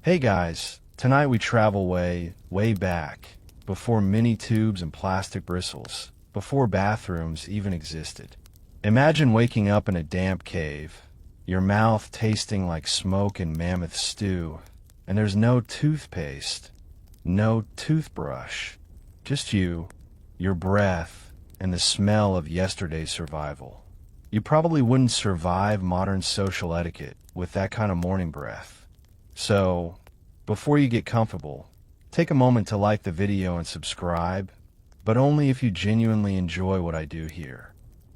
Hey guys, tonight we travel way back, before mini tubes and plastic bristles, before bathrooms even existed. Imagine waking up in a damp cave, your mouth tasting like smoke and mammoth stew, and there's no toothpaste, no toothbrush, just you, your breath, and the smell of yesterday's survival. You probably wouldn't survive modern social etiquette with that kind of morning breath. So, before you get comfortable, take a moment to like the video and subscribe, but only if you genuinely enjoy what I do here.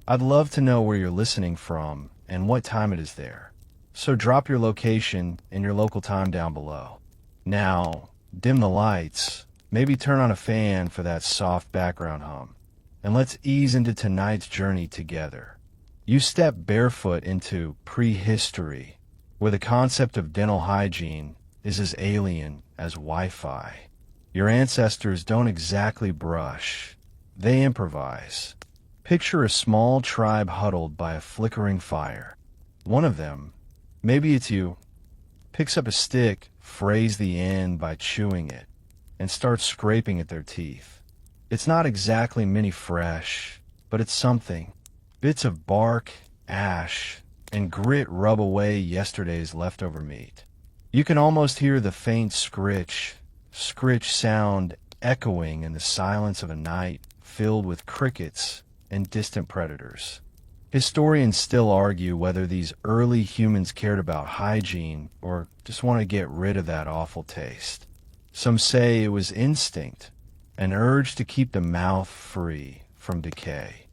I'd love to know where you're listening from and what time it is there. So drop your location and your local time down below. Now, dim the lights, maybe turn on a fan for that soft background hum, and let's ease into tonight's journey together. You step barefoot into prehistory, where the concept of dental hygiene is as alien as Wi-Fi. Your ancestors don't exactly brush, they improvise. Picture a small tribe huddled by a flickering fire. One of them, maybe it's you, picks up a stick, frays the end by chewing it, and starts scraping at their teeth. It's not exactly mini fresh, but it's something. Bits of bark, ash, and grit rub away yesterday's leftover meat. You can almost hear the faint scritch sound echoing in the silence of a night filled with crickets and distant predators. Historians still argue whether these early humans cared about hygiene or just want to get rid of that awful taste. Some say it was instinct, an urge to keep the mouth free from decay.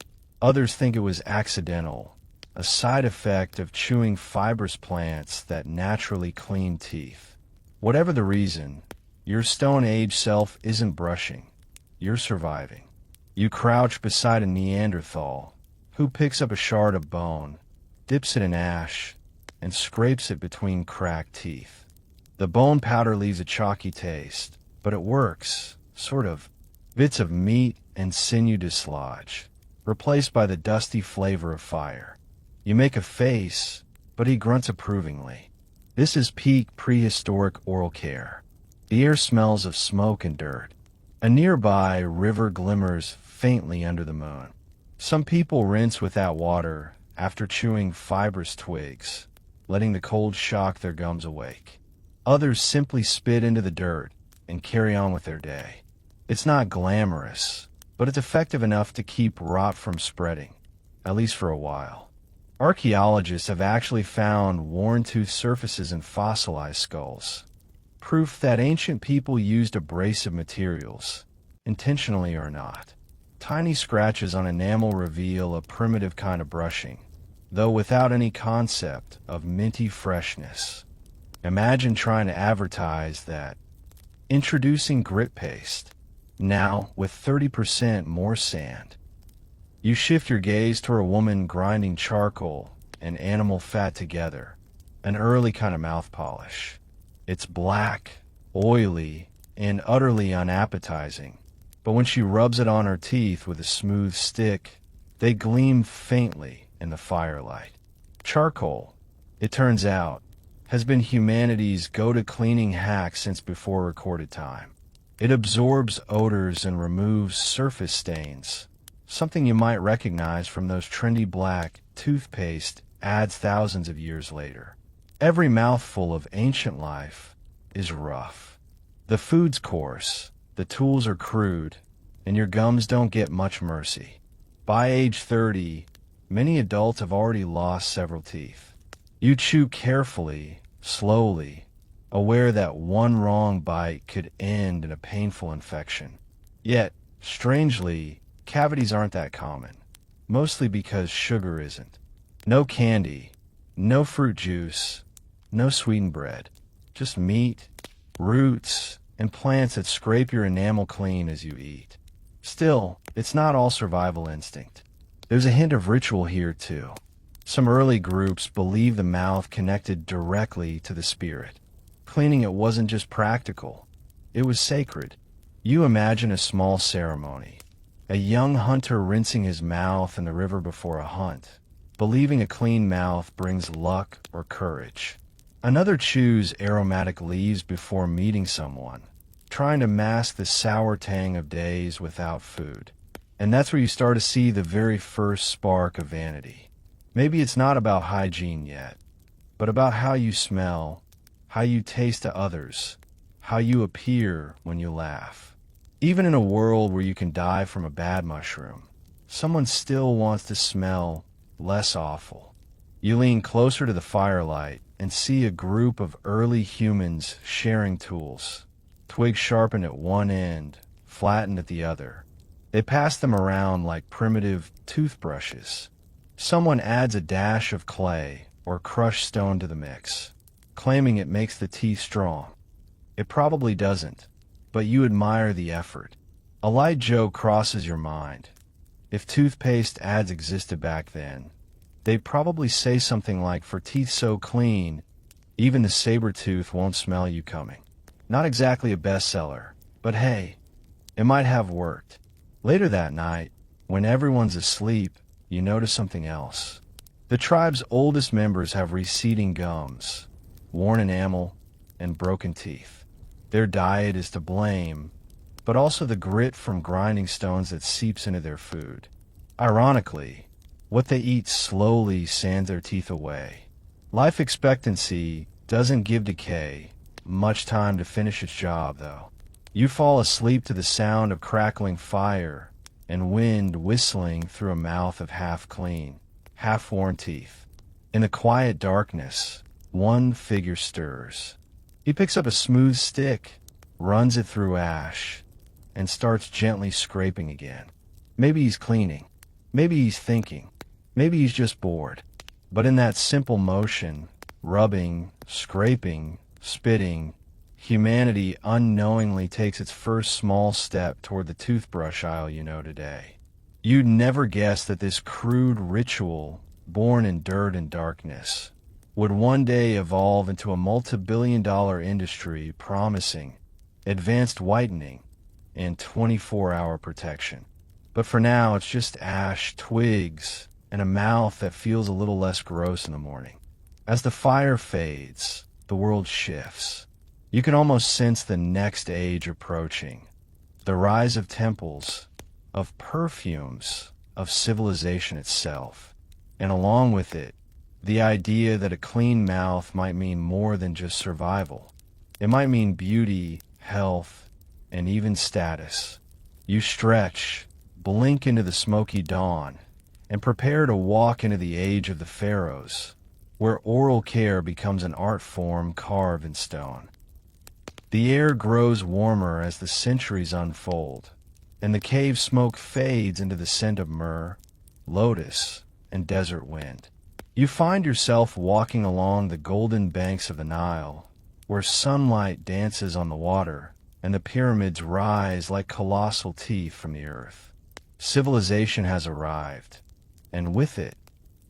Others think it was accidental, a side effect of chewing fibrous plants that naturally clean teeth. Whatever the reason, your Stone Age self isn't brushing. You're surviving. You crouch beside a Neanderthal who picks up a shard of bone, dips it in ash, and scrapes it between cracked teeth. The bone powder leaves a chalky taste, but it works, sort of. Bits of meat and sinew dislodge, replaced by the dusty flavor of fire. You make a face, but he grunts approvingly. This is peak prehistoric oral care. The air smells of smoke and dirt. A nearby river glimmers faintly under the moon. Some people rinse without water after chewing fibrous twigs, letting the cold shock their gums awake. Others simply spit into the dirt and carry on with their day. It's not glamorous, but it's effective enough to keep rot from spreading, at least for a while. Archaeologists have actually found worn tooth surfaces in fossilized skulls, proof that ancient people used abrasive materials, intentionally or not. Tiny scratches on enamel reveal a primitive kind of brushing, though without any concept of minty freshness. Imagine trying to advertise that. Introducing grit paste, now with 30% more sand. You shift your gaze toward a woman grinding charcoal and animal fat together, an early kind of mouth polish. It's black, oily, and utterly unappetizing, but when she rubs it on her teeth with a smooth stick, they gleam faintly in the firelight. Charcoal, it turns out, has been humanity's go-to cleaning hack since before recorded time. It absorbs odors and removes surface stains, something you might recognize from those trendy black toothpaste ads thousands of years later. Every mouthful of ancient life is rough. The food's coarse, the tools are crude, and your gums don't get much mercy. By age 30, many adults have already lost several teeth. You chew carefully, slowly, aware that one wrong bite could end in a painful infection. Yet, strangely, cavities aren't that common, mostly because sugar isn't. No candy, no fruit juice, no sweetened bread, just meat, roots, and plants that scrape your enamel clean as you eat. Still, it's not all survival instinct. There's a hint of ritual here too. Some early groups believe the mouth connected directly to the spirit. Cleaning it wasn't just practical, it was sacred. You imagine a small ceremony, a young hunter rinsing his mouth in the river before a hunt, believing a clean mouth brings luck or courage. Another chews aromatic leaves before meeting someone, trying to mask the sour tang of days without food. And that's where you start to see the very first spark of vanity. Maybe it's not about hygiene yet, but about how you smell, how you taste to others, how you appear when you laugh. Even in a world where you can die from a bad mushroom, someone still wants to smell less awful. You lean closer to the firelight and see a group of early humans sharing tools, twigs sharpened at one end, flattened at the other. They pass them around like primitive toothbrushes. Someone adds a dash of clay or crushed stone to the mix, claiming it makes the teeth strong. It probably doesn't, but you admire the effort. A light joke crosses your mind. If toothpaste ads existed back then, they'd probably say something like, "For teeth so clean, even the saber tooth won't smell you coming." Not exactly a bestseller, but hey, it might have worked. Later that night, when everyone's asleep, you notice something else. The tribe's oldest members have receding gums, worn enamel, and broken teeth. Their diet is to blame, but also the grit from grinding stones that seeps into their food. Ironically, what they eat slowly sands their teeth away. Life expectancy doesn't give decay much time to finish its job, though. You fall asleep to the sound of crackling fire and wind whistling through a mouth of half-clean, half-worn teeth. In the quiet darkness, one figure stirs. He picks up a smooth stick, runs it through ash, and starts gently scraping again. Maybe he's cleaning. Maybe he's thinking. Maybe he's just bored. But in that simple motion, rubbing, scraping, spitting, humanity unknowingly takes its first small step toward the toothbrush aisle you know today. You'd never guess that this crude ritual, born in dirt and darkness, would one day evolve into a multi-billion-dollar industry promising advanced whitening and 24-hour protection. But for now, it's just ash, twigs, and a mouth that feels a little less gross in the morning. As the fire fades, the world shifts. You can almost sense the next age approaching. The rise of temples, of perfumes, of civilization itself. And along with it, the idea that a clean mouth might mean more than just survival. It might mean beauty, health, and even status. You stretch, blink into the smoky dawn, and prepare to walk into the age of the pharaohs, where oral care becomes an art form carved in stone. The air grows warmer as the centuries unfold, and the cave smoke fades into the scent of myrrh, lotus, and desert wind. You find yourself walking along the golden banks of the Nile, where sunlight dances on the water, and the pyramids rise like colossal teeth from the earth. Civilization has arrived, and with it,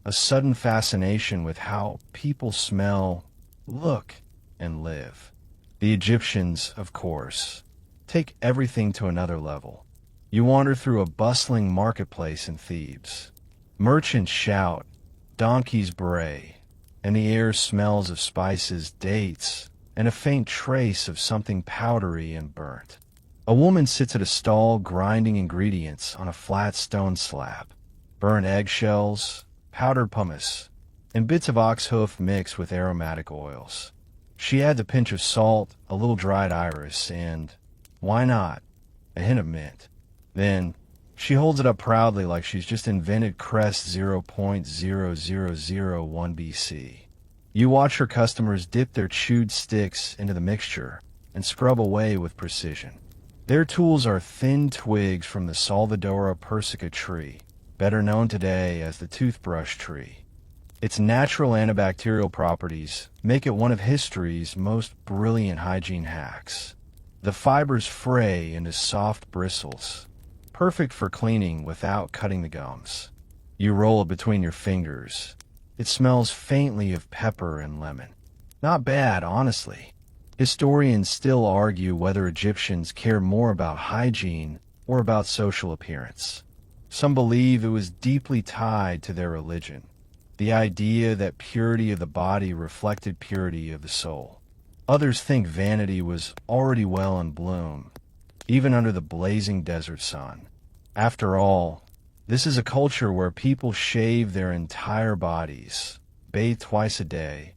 a sudden fascination with how people smell, look, and live. The Egyptians, of course, take everything to another level. You wander through a bustling marketplace in Thebes. Merchants shout, donkeys bray, and the air smells of spices, dates, and a faint trace of something powdery and burnt. A woman sits at a stall grinding ingredients on a flat stone slab. Burnt eggshells, powdered pumice, and bits of ox hoof mixed with aromatic oils. She adds a pinch of salt, a little dried iris, and, why not, a hint of mint. Then, she holds it up proudly like she's just invented Crest 0.0001 BC. You watch her customers dip their chewed sticks into the mixture and scrub away with precision. Their tools are thin twigs from the Salvadora persica tree, better known today as the toothbrush tree. Its natural antibacterial properties make it one of history's most brilliant hygiene hacks. The fibers fray into soft bristles, perfect for cleaning without cutting the gums. You roll it between your fingers. It smells faintly of pepper and lemon. Not bad, honestly. Historians still argue whether Egyptians cared more about hygiene or about social appearance. Some believe it was deeply tied to their religion. the idea that purity of the body reflected purity of the soul. Others think vanity was already well in bloom, even under the blazing desert sun. After all, this is a culture where people shave their entire bodies, bathe twice a day,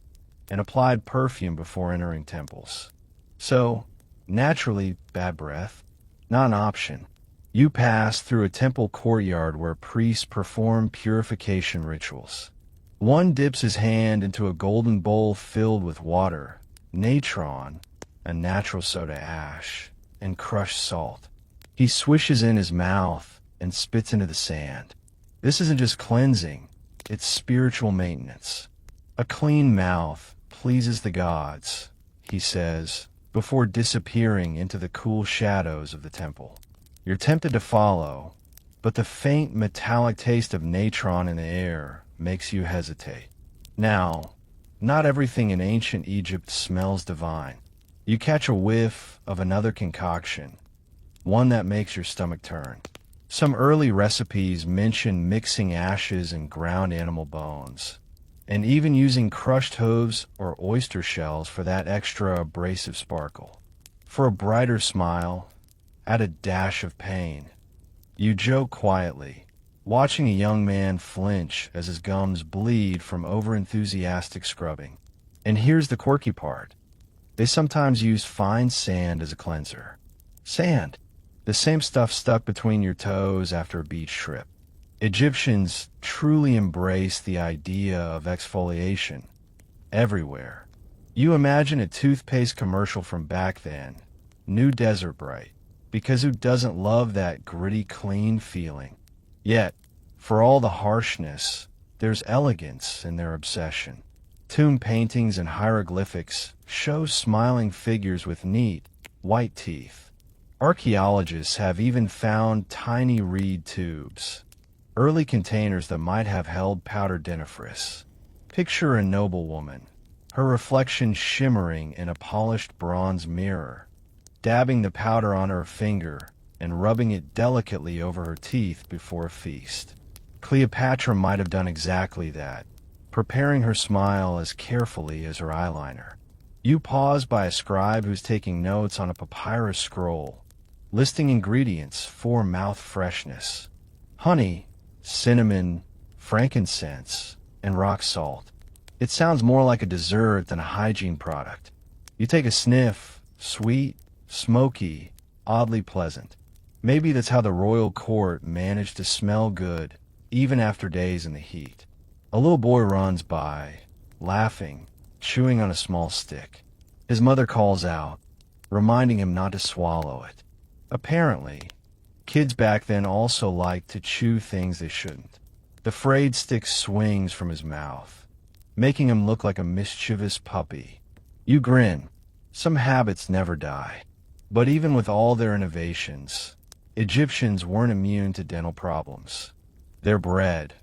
and applied perfume before entering temples. So, naturally, bad breath, not an option. You pass through a temple courtyard where priests perform purification rituals. One dips his hand into a golden bowl filled with water, natron, a natural soda ash, and crushed salt. He swishes in his mouth and spits into the sand. This isn't just cleansing, it's spiritual maintenance. A clean mouth pleases the gods, he says, before disappearing into the cool shadows of the temple. You're tempted to follow, but the faint metallic taste of natron in the air makes you hesitate. Now, not everything in ancient Egypt smells divine. You catch a whiff of another concoction, one that makes your stomach turn. Some early recipes mention mixing ashes and ground animal bones, and even using crushed hooves or oyster shells for that extra abrasive sparkle. For a brighter smile, add a dash of pain. You joke quietly, watching a young man flinch as his gums bleed from overenthusiastic scrubbing. And here's the quirky part. They sometimes use fine sand as a cleanser. Sand, the same stuff stuck between your toes after a beach trip. Egyptians truly embrace the idea of exfoliation everywhere. You imagine a toothpaste commercial from back then, New Desert Bright, because who doesn't love that gritty, clean feeling? Yet, for all the harshness, there's elegance in their obsession. Tomb paintings and hieroglyphics show smiling figures with neat, white teeth. Archaeologists have even found tiny reed tubes, early containers that might have held powdered dentifrice. Picture a noblewoman, her reflection shimmering in a polished bronze mirror, dabbing the powder on her finger and rubbing it delicately over her teeth before a feast. Cleopatra might have done exactly that, preparing her smile as carefully as her eyeliner. You pause by a scribe who's taking notes on a papyrus scroll, listing ingredients for mouth freshness. Honey, cinnamon, frankincense, and rock salt. It sounds more like a dessert than a hygiene product. You take a sniff, sweet, smoky, oddly pleasant. Maybe that's how the royal court managed to smell good, even after days in the heat. A little boy runs by, laughing, chewing on a small stick. His mother calls out, reminding him not to swallow it. Apparently, kids back then also liked to chew things they shouldn't. The frayed stick swings from his mouth, making him look like a mischievous puppy. You grin. Some habits never die. But even with all their innovations, Egyptians weren't immune to dental problems. Their bread,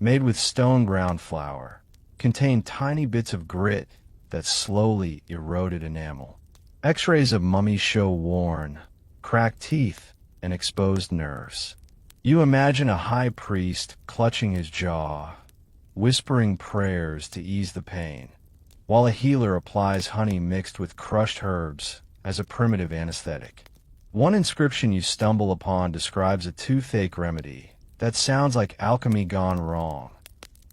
made with stone ground flour, contained tiny bits of grit that slowly eroded enamel. X-rays of mummies show worn, cracked teeth, and exposed nerves. You imagine a high priest clutching his jaw, whispering prayers to ease the pain, while a healer applies honey mixed with crushed herbs as a primitive anesthetic. One inscription you stumble upon describes a toothache remedy that sounds like alchemy gone wrong.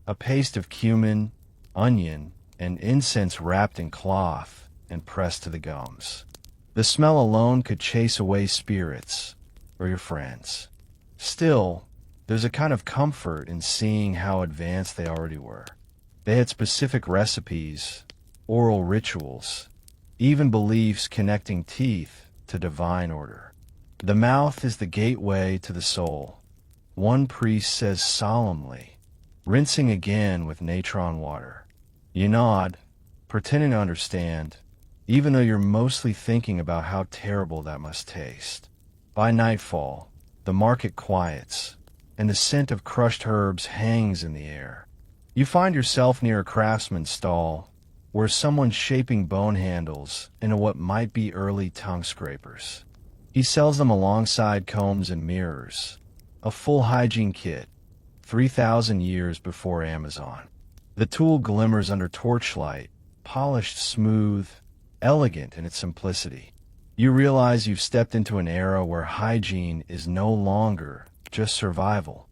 A paste of cumin, onion, and incense wrapped in cloth and pressed to the gums. The smell alone could chase away spirits or your friends. Still, there's a kind of comfort in seeing how advanced they already were. They had specific recipes, oral rituals, even beliefs connecting teeth to divine order. The mouth is the gateway to the soul, one priest says solemnly, rinsing again with natron water. You nod, pretending to understand, even though you're mostly thinking about how terrible that must taste. By nightfall, the market quiets, and the scent of crushed herbs hangs in the air. You find yourself near a craftsman's stall, where someone's shaping bone handles into what might be early tongue scrapers. He sells them alongside combs and mirrors, a full hygiene kit, 3,000 years before Amazon. The tool glimmers under torchlight, polished smooth, elegant in its simplicity. You realize you've stepped into an era where hygiene is no longer just survival.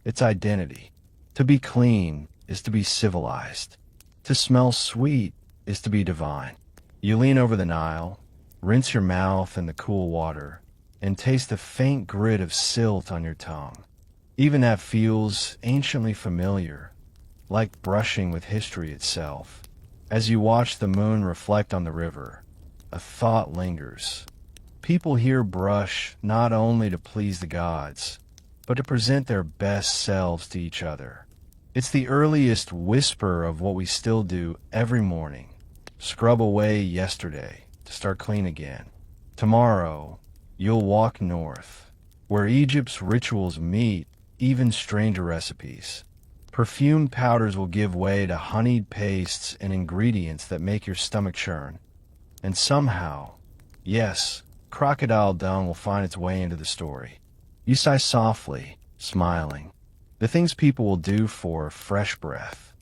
It's identity. To be clean is to be civilized. To smell sweet is to be divine. You lean over the Nile, rinse your mouth in the cool water, and taste the faint grit of silt on your tongue. Even that feels anciently familiar, like brushing with history itself. As you watch the moon reflect on the river, a thought lingers. People here brush not only to please the gods, but to present their best selves to each other. It's the earliest whisper of what we still do every morning. Scrub away yesterday to start clean again. Tomorrow, you'll walk north, where Egypt's rituals meet even stranger recipes. Perfumed powders will give way to honeyed pastes and ingredients that make your stomach churn. And somehow, yes, crocodile dung will find its way into the story. You sigh softly, smiling. The things people will do for fresh breath.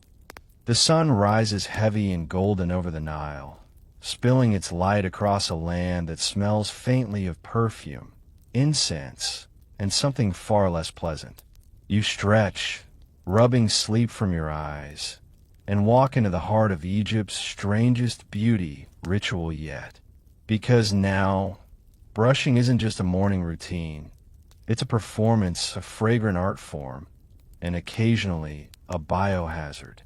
The sun rises heavy and golden over the Nile, spilling its light across a land that smells faintly of perfume, incense, and something far less pleasant. You stretch, rubbing sleep from your eyes, and walk into the heart of Egypt's strangest beauty ritual yet. Because now, brushing isn't just a morning routine. It's a performance, a fragrant art form, and occasionally a biohazard.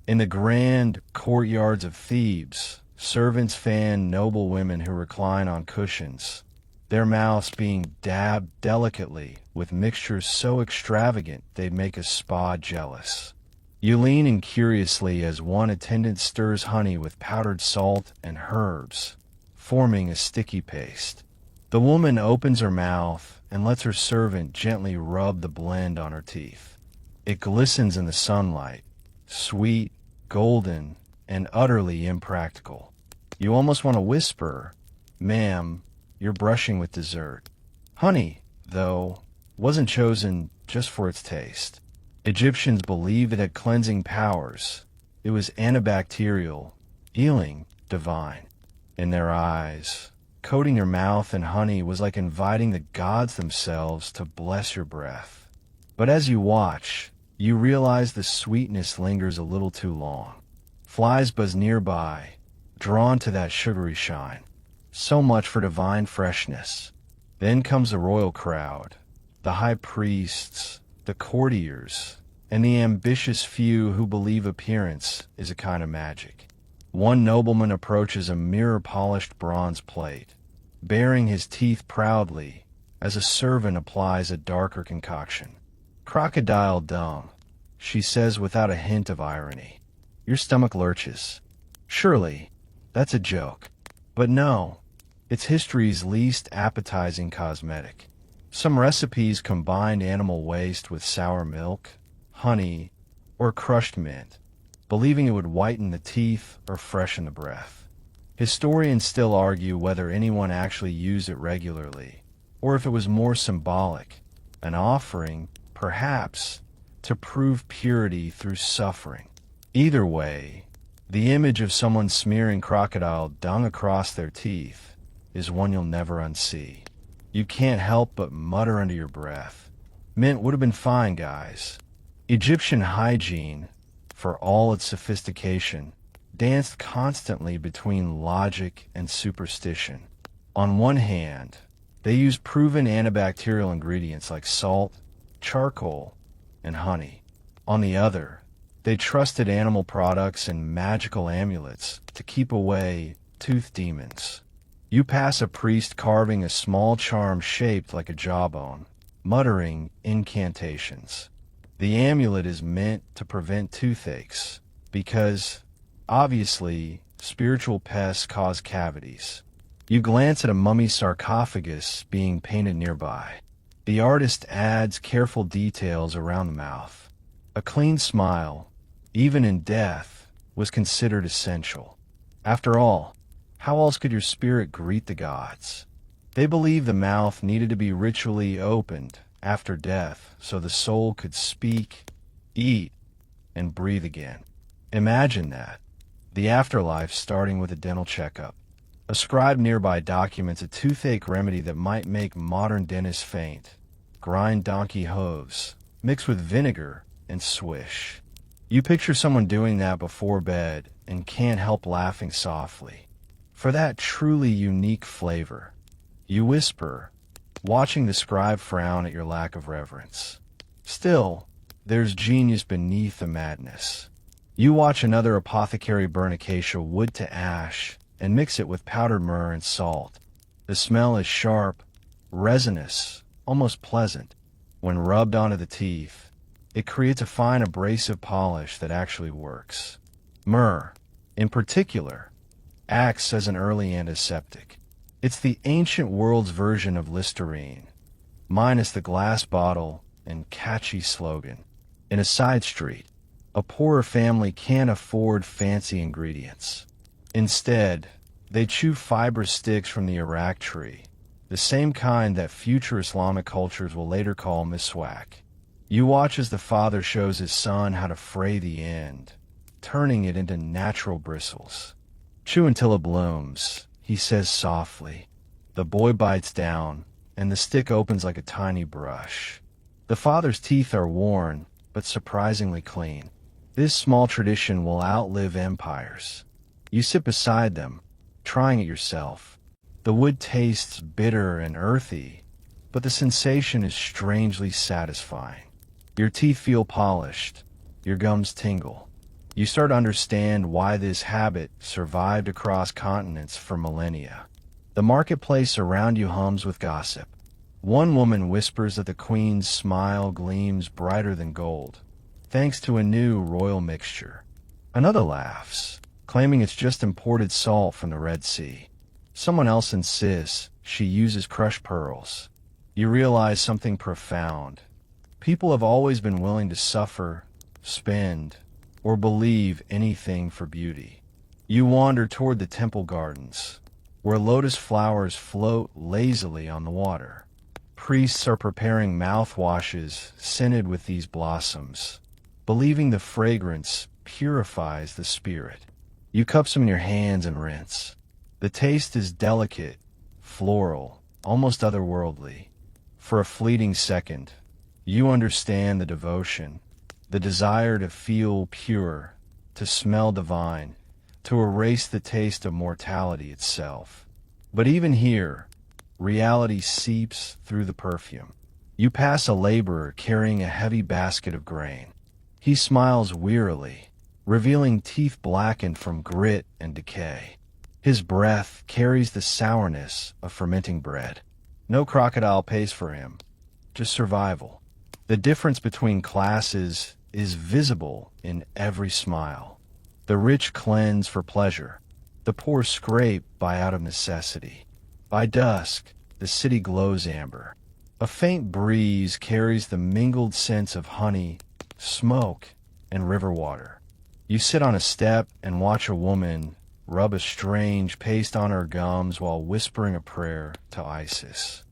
In the grand courtyards of Thebes, servants fan noble women who recline on cushions, their mouths being dabbed delicately with mixtures so extravagant they'd make a spa jealous. You lean in curiously as one attendant stirs honey with powdered salt and herbs, forming a sticky paste. The woman opens her mouth and lets her servant gently rub the blend on her teeth. It glistens in the sunlight, sweet, golden, and utterly impractical. You almost want to whisper, "Ma'am, you're brushing with dessert." Honey, though, wasn't chosen just for its taste. Egyptians believed it had cleansing powers. It was antibacterial, healing, divine. In their eyes, coating your mouth in honey was like inviting the gods themselves to bless your breath. But as you watch, you realize the sweetness lingers a little too long. Flies buzz nearby, drawn to that sugary shine. So much for divine freshness. Then comes the royal crowd, the high priests, the courtiers, and the ambitious few who believe appearance is a kind of magic. One nobleman approaches a mirror-polished bronze plate, baring his teeth proudly as a servant applies a darker concoction. "Crocodile dung," she says without a hint of irony. Your stomach lurches. Surely, that's a joke. But no, it's history's least appetizing cosmetic. Some recipes combined animal waste with sour milk, honey, or crushed mint, believing it would whiten the teeth or freshen the breath. Historians still argue whether anyone actually used it regularly, or if it was more symbolic, an offering, perhaps, to prove purity through suffering. Either way, the image of someone smearing crocodile dung across their teeth is one you'll never unsee. You can't help but mutter under your breath, "Mint would have been fine, guys." Egyptian hygiene, for all its sophistication, danced constantly between logic and superstition. On one hand, they used proven antibacterial ingredients like salt, charcoal, and honey. On the other, they trusted animal products and magical amulets to keep away tooth demons. You pass a priest carving a small charm shaped like a jawbone, muttering incantations. The amulet is meant to prevent toothaches, because, obviously, spiritual pests cause cavities. You glance at a mummy sarcophagus being painted nearby. The artist adds careful details around the mouth. A clean smile, even in death, was considered essential. After all, how else could your spirit greet the gods? They believed the mouth needed to be ritually opened after death so the soul could speak, eat, and breathe again. Imagine that. The afterlife starting with a dental checkup. A scribe nearby documents a toothache remedy that might make modern dentists faint. Grind donkey hooves, mix with vinegar, and swish. You picture someone doing that before bed and can't help laughing softly. For that truly unique flavor, you whisper, watching the scribe frown at your lack of reverence. Still, there's genius beneath the madness. You watch another apothecary burn acacia wood to ash and mix it with powdered myrrh and salt. The smell is sharp, resinous, almost pleasant. When rubbed onto the teeth, it creates a fine abrasive polish that actually works. Myrrh, in particular, acts as an early antiseptic. It's the ancient world's version of Listerine, minus the glass bottle and catchy slogan. In a side street, a poorer family can't afford fancy ingredients. Instead, they chew fibrous sticks from the Iraq tree, the same kind that future Islamic cultures will later call miswak. You watch as the father shows his son how to fray the end, turning it into natural bristles. Chew until it blooms, he says softly. The boy bites down, and the stick opens like a tiny brush. The father's teeth are worn, but surprisingly clean. This small tradition will outlive empires. You sit beside them, trying it yourself. The wood tastes bitter and earthy, but the sensation is strangely satisfying. Your teeth feel polished, your gums tingle. You start to understand why this habit survived across continents for millennia. The marketplace around you hums with gossip. One woman whispers that the queen's smile gleams brighter than gold, thanks to a new royal mixture. Another laughs, claiming it's just imported salt from the Red Sea. Someone else insists she uses crushed pearls. You realize something profound. People have always been willing to suffer, spend, or believe anything for beauty. You wander toward the temple gardens, where lotus flowers float lazily on the water. Priests are preparing mouthwashes scented with these blossoms, believing the fragrance purifies the spirit. You cup some in your hands and rinse. The taste is delicate, floral, almost otherworldly. For a fleeting second, you understand the devotion, the desire to feel pure, to smell divine, to erase the taste of mortality itself. But even here, reality seeps through the perfume. You pass a laborer carrying a heavy basket of grain. He smiles wearily, revealing teeth blackened from grit and decay. His breath carries the sourness of fermenting bread. No crocodile pays for him, just survival. The difference between classes is visible in every smile. The rich cleanse for pleasure. The poor scrape by out of necessity. By dusk, the city glows amber. A faint breeze carries the mingled scents of honey, smoke, and river water. You sit on a step and watch a woman rub a strange paste on her gums while whispering a prayer to Isis.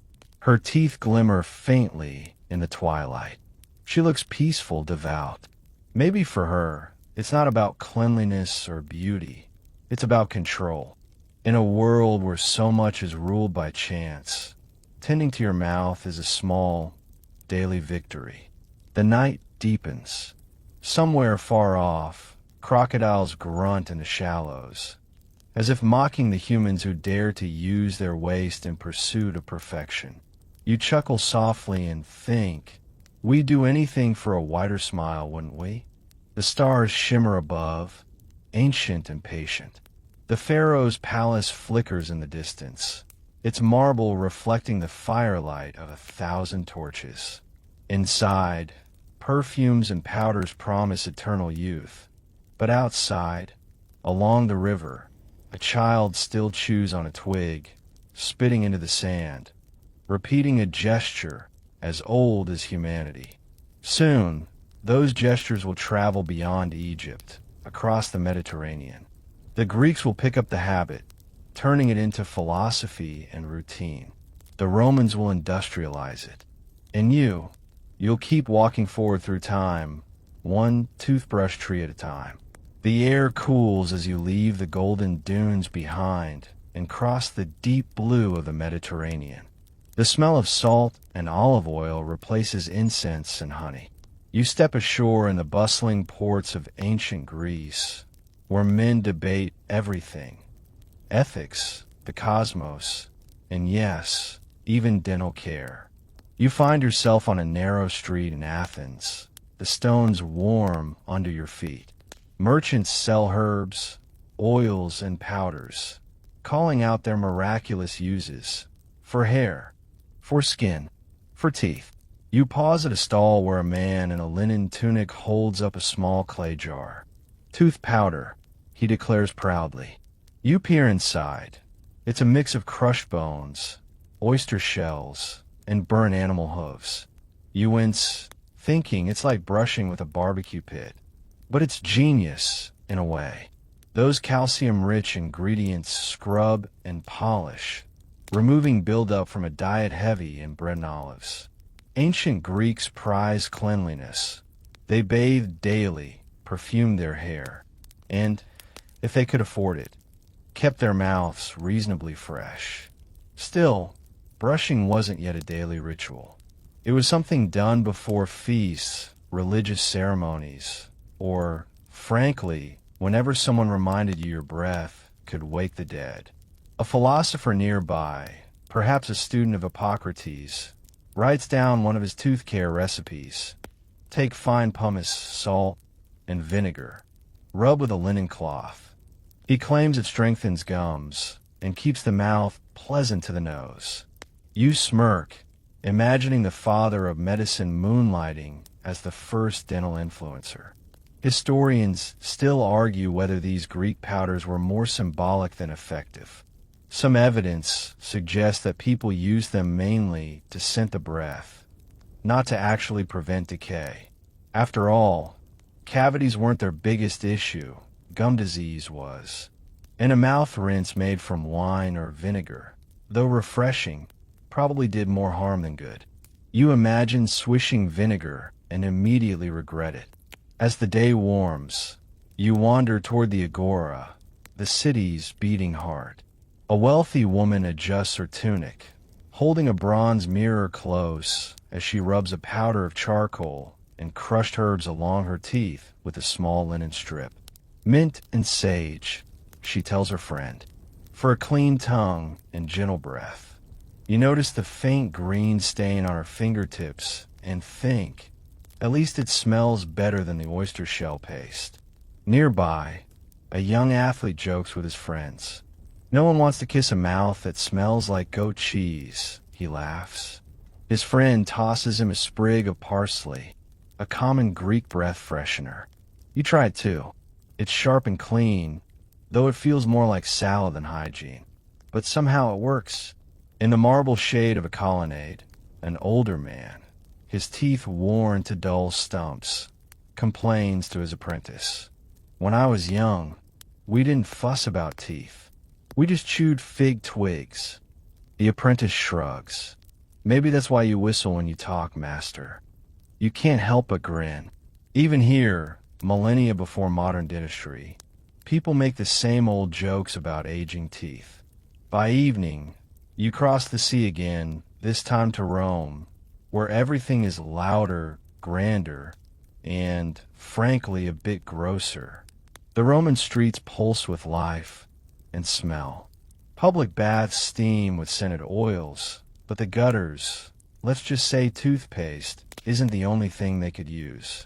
Her teeth glimmer faintly in the twilight. She looks peaceful, devout. Maybe for her, it's not about cleanliness or beauty. It's about control. In a world where so much is ruled by chance, tending to your mouth is a small, daily victory. The night deepens. Somewhere far off, crocodiles grunt in the shallows, as if mocking the humans who dare to use their waste in pursuit of perfection. You chuckle softly and think, we'd do anything for a wider smile, wouldn't we? The stars shimmer above, ancient and patient. The pharaoh's palace flickers in the distance, its marble reflecting the firelight of 1,000 torches. Inside, perfumes and powders promise eternal youth. But outside, along the river, a child still chews on a twig, spitting into the sand, repeating a gesture as old as humanity. Soon, those gestures will travel beyond Egypt, across the Mediterranean. The Greeks will pick up the habit, turning it into philosophy and routine. The Romans will industrialize it. And you'll keep walking forward through time, one toothbrush tree at a time. The air cools as you leave the golden dunes behind and cross the deep blue of the Mediterranean. The smell of salt and olive oil replaces incense and honey. You step ashore in the bustling ports of ancient Greece, where men debate everything: ethics, the cosmos, and yes, even dental care. You find yourself on a narrow street in Athens, the stones warm under your feet. Merchants sell herbs, oils, and powders, calling out their miraculous uses for hair, for skin, for teeth. You pause at a stall where a man in a linen tunic holds up a small clay jar. Tooth powder, he declares proudly. You peer inside. It's a mix of crushed bones, oyster shells, and burnt animal hooves. You wince, thinking it's like brushing with a barbecue pit. But it's genius, in a way. Those calcium-rich ingredients scrub and polish, removing buildup from a diet heavy in bread and olives. Ancient Greeks prized cleanliness. They bathed daily, perfumed their hair, and, if they could afford it, kept their mouths reasonably fresh. Still, brushing wasn't yet a daily ritual. It was something done before feasts, religious ceremonies, or, frankly, whenever someone reminded you your breath could wake the dead. A philosopher nearby, perhaps a student of Hippocrates, writes down one of his tooth care recipes. Take fine pumice, salt, and vinegar. Rub with a linen cloth. He claims it strengthens gums and keeps the mouth pleasant to the nose. You smirk, imagining the father of medicine moonlighting as the first dental influencer. Historians still argue whether these Greek powders were more symbolic than effective. Some evidence suggests that people used them mainly to scent the breath, not to actually prevent decay. After all, cavities weren't their biggest issue. Gum disease was. And a mouth rinse made from wine or vinegar, though refreshing, probably did more harm than good. You imagine swishing vinegar and immediately regret it. As the day warms, you wander toward the agora, the city's beating heart. A wealthy woman adjusts her tunic, holding a bronze mirror close as she rubs a powder of charcoal and crushed herbs along her teeth with a small linen strip. Mint and sage, she tells her friend, for a clean tongue and gentle breath. You notice the faint green stain on her fingertips and think, at least it smells better than the oyster shell paste. Nearby, a young athlete jokes with his friends. No one wants to kiss a mouth that smells like goat cheese, he laughs. His friend tosses him a sprig of parsley, a common Greek breath freshener. You try it too. It's sharp and clean, though it feels more like salad than hygiene. But somehow it works. In the marble shade of a colonnade, an older man, his teeth worn to dull stumps, complains to his apprentice. When I was young, we didn't fuss about teeth. We just chewed fig twigs. The apprentice shrugs. Maybe that's why you whistle when you talk, master. You can't help but grin. Even here, millennia before modern dentistry, people make the same old jokes about aging teeth. By evening, you cross the sea again, this time to Rome, where everything is louder, grander, and, frankly, a bit grosser. The Roman streets pulse with life and smell. Public baths steam with scented oils, but the gutters, let's just say toothpaste, isn't the only thing they could use.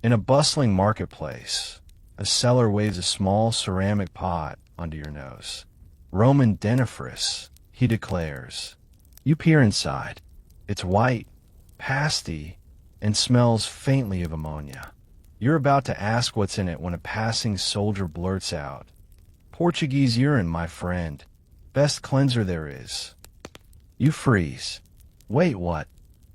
In a bustling marketplace, a seller waves a small ceramic pot under your nose. Roman dentifrice, he declares. You peer inside. It's white, pasty, and smells faintly of ammonia. You're about to ask what's in it when a passing soldier blurts out, "Portuguese urine, my friend. Best cleanser there is." You freeze. Wait, what?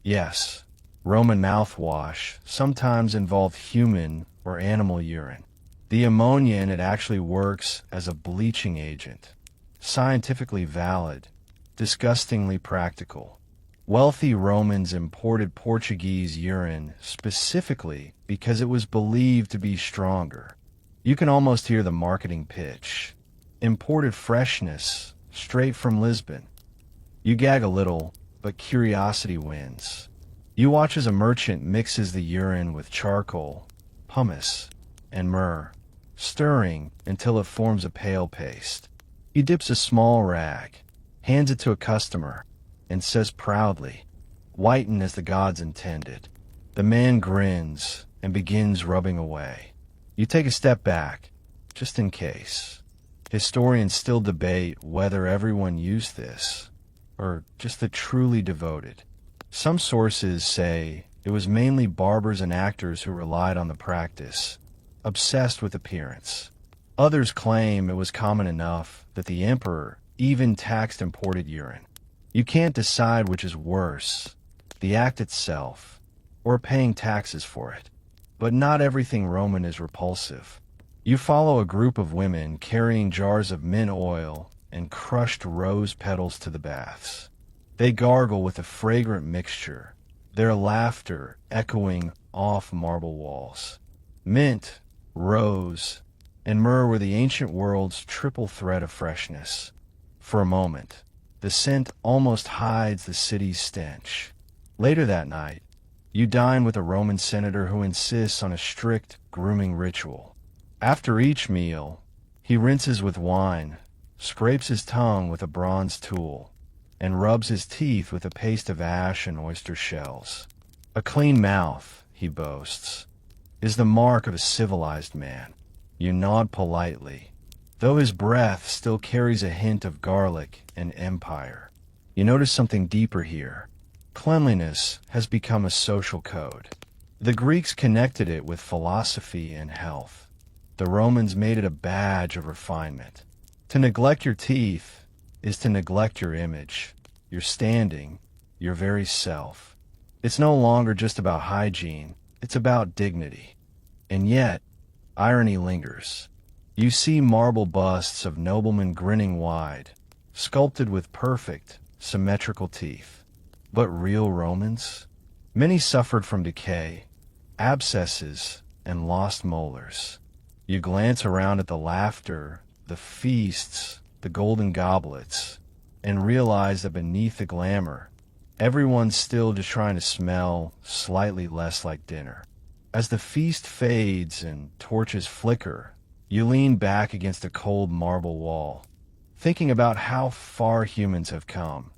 Yes, Roman mouthwash sometimes involved human or animal urine. The ammonia in it actually works as a bleaching agent. Scientifically valid, disgustingly practical. Wealthy Romans imported Portuguese urine specifically because it was believed to be stronger, You can almost hear the marketing pitch. Imported freshness, straight from Lisbon. You gag a little, but curiosity wins. You watch as a merchant mixes the urine with charcoal, pumice, and myrrh, stirring until it forms a pale paste. He dips a small rag, hands it to a customer, and says proudly, "Whiten as the gods intended." The man grins and begins rubbing away. You take a step back, just in case. Historians still debate whether everyone used this, or just the truly devoted. Some sources say it was mainly barbers and actors who relied on the practice, obsessed with appearance. Others claim it was common enough that the emperor even taxed imported urine. You can't decide which is worse, the act itself, or paying taxes for it. But not everything Roman is repulsive. You follow a group of women carrying jars of mint oil and crushed rose petals to the baths. They gargle with a fragrant mixture, their laughter echoing off marble walls. Mint, rose, and myrrh were the ancient world's triple threat of freshness. For a moment, the scent almost hides the city's stench. Later that night, you dine with a Roman senator who insists on a strict grooming ritual. After each meal, he rinses with wine, scrapes his tongue with a bronze tool, and rubs his teeth with a paste of ash and oyster shells. A clean mouth, he boasts, is the mark of a civilized man. You nod politely, though his breath still carries a hint of garlic and empire. You notice something deeper here. Cleanliness has become a social code. The Greeks connected it with philosophy and health. The Romans made it a badge of refinement. To neglect your teeth is to neglect your image, your standing, your very self. It's no longer just about hygiene, it's about dignity. And yet, irony lingers. You see marble busts of noblemen grinning wide, sculpted with perfect, symmetrical teeth. But real Romans? Many suffered from decay, abscesses, and lost molars. You glance around at the laughter, the feasts, the golden goblets, and realize that beneath the glamour, everyone's still just trying to smell slightly less like dinner. As the feast fades and torches flicker, you lean back against a cold marble wall, thinking about how far humans have come.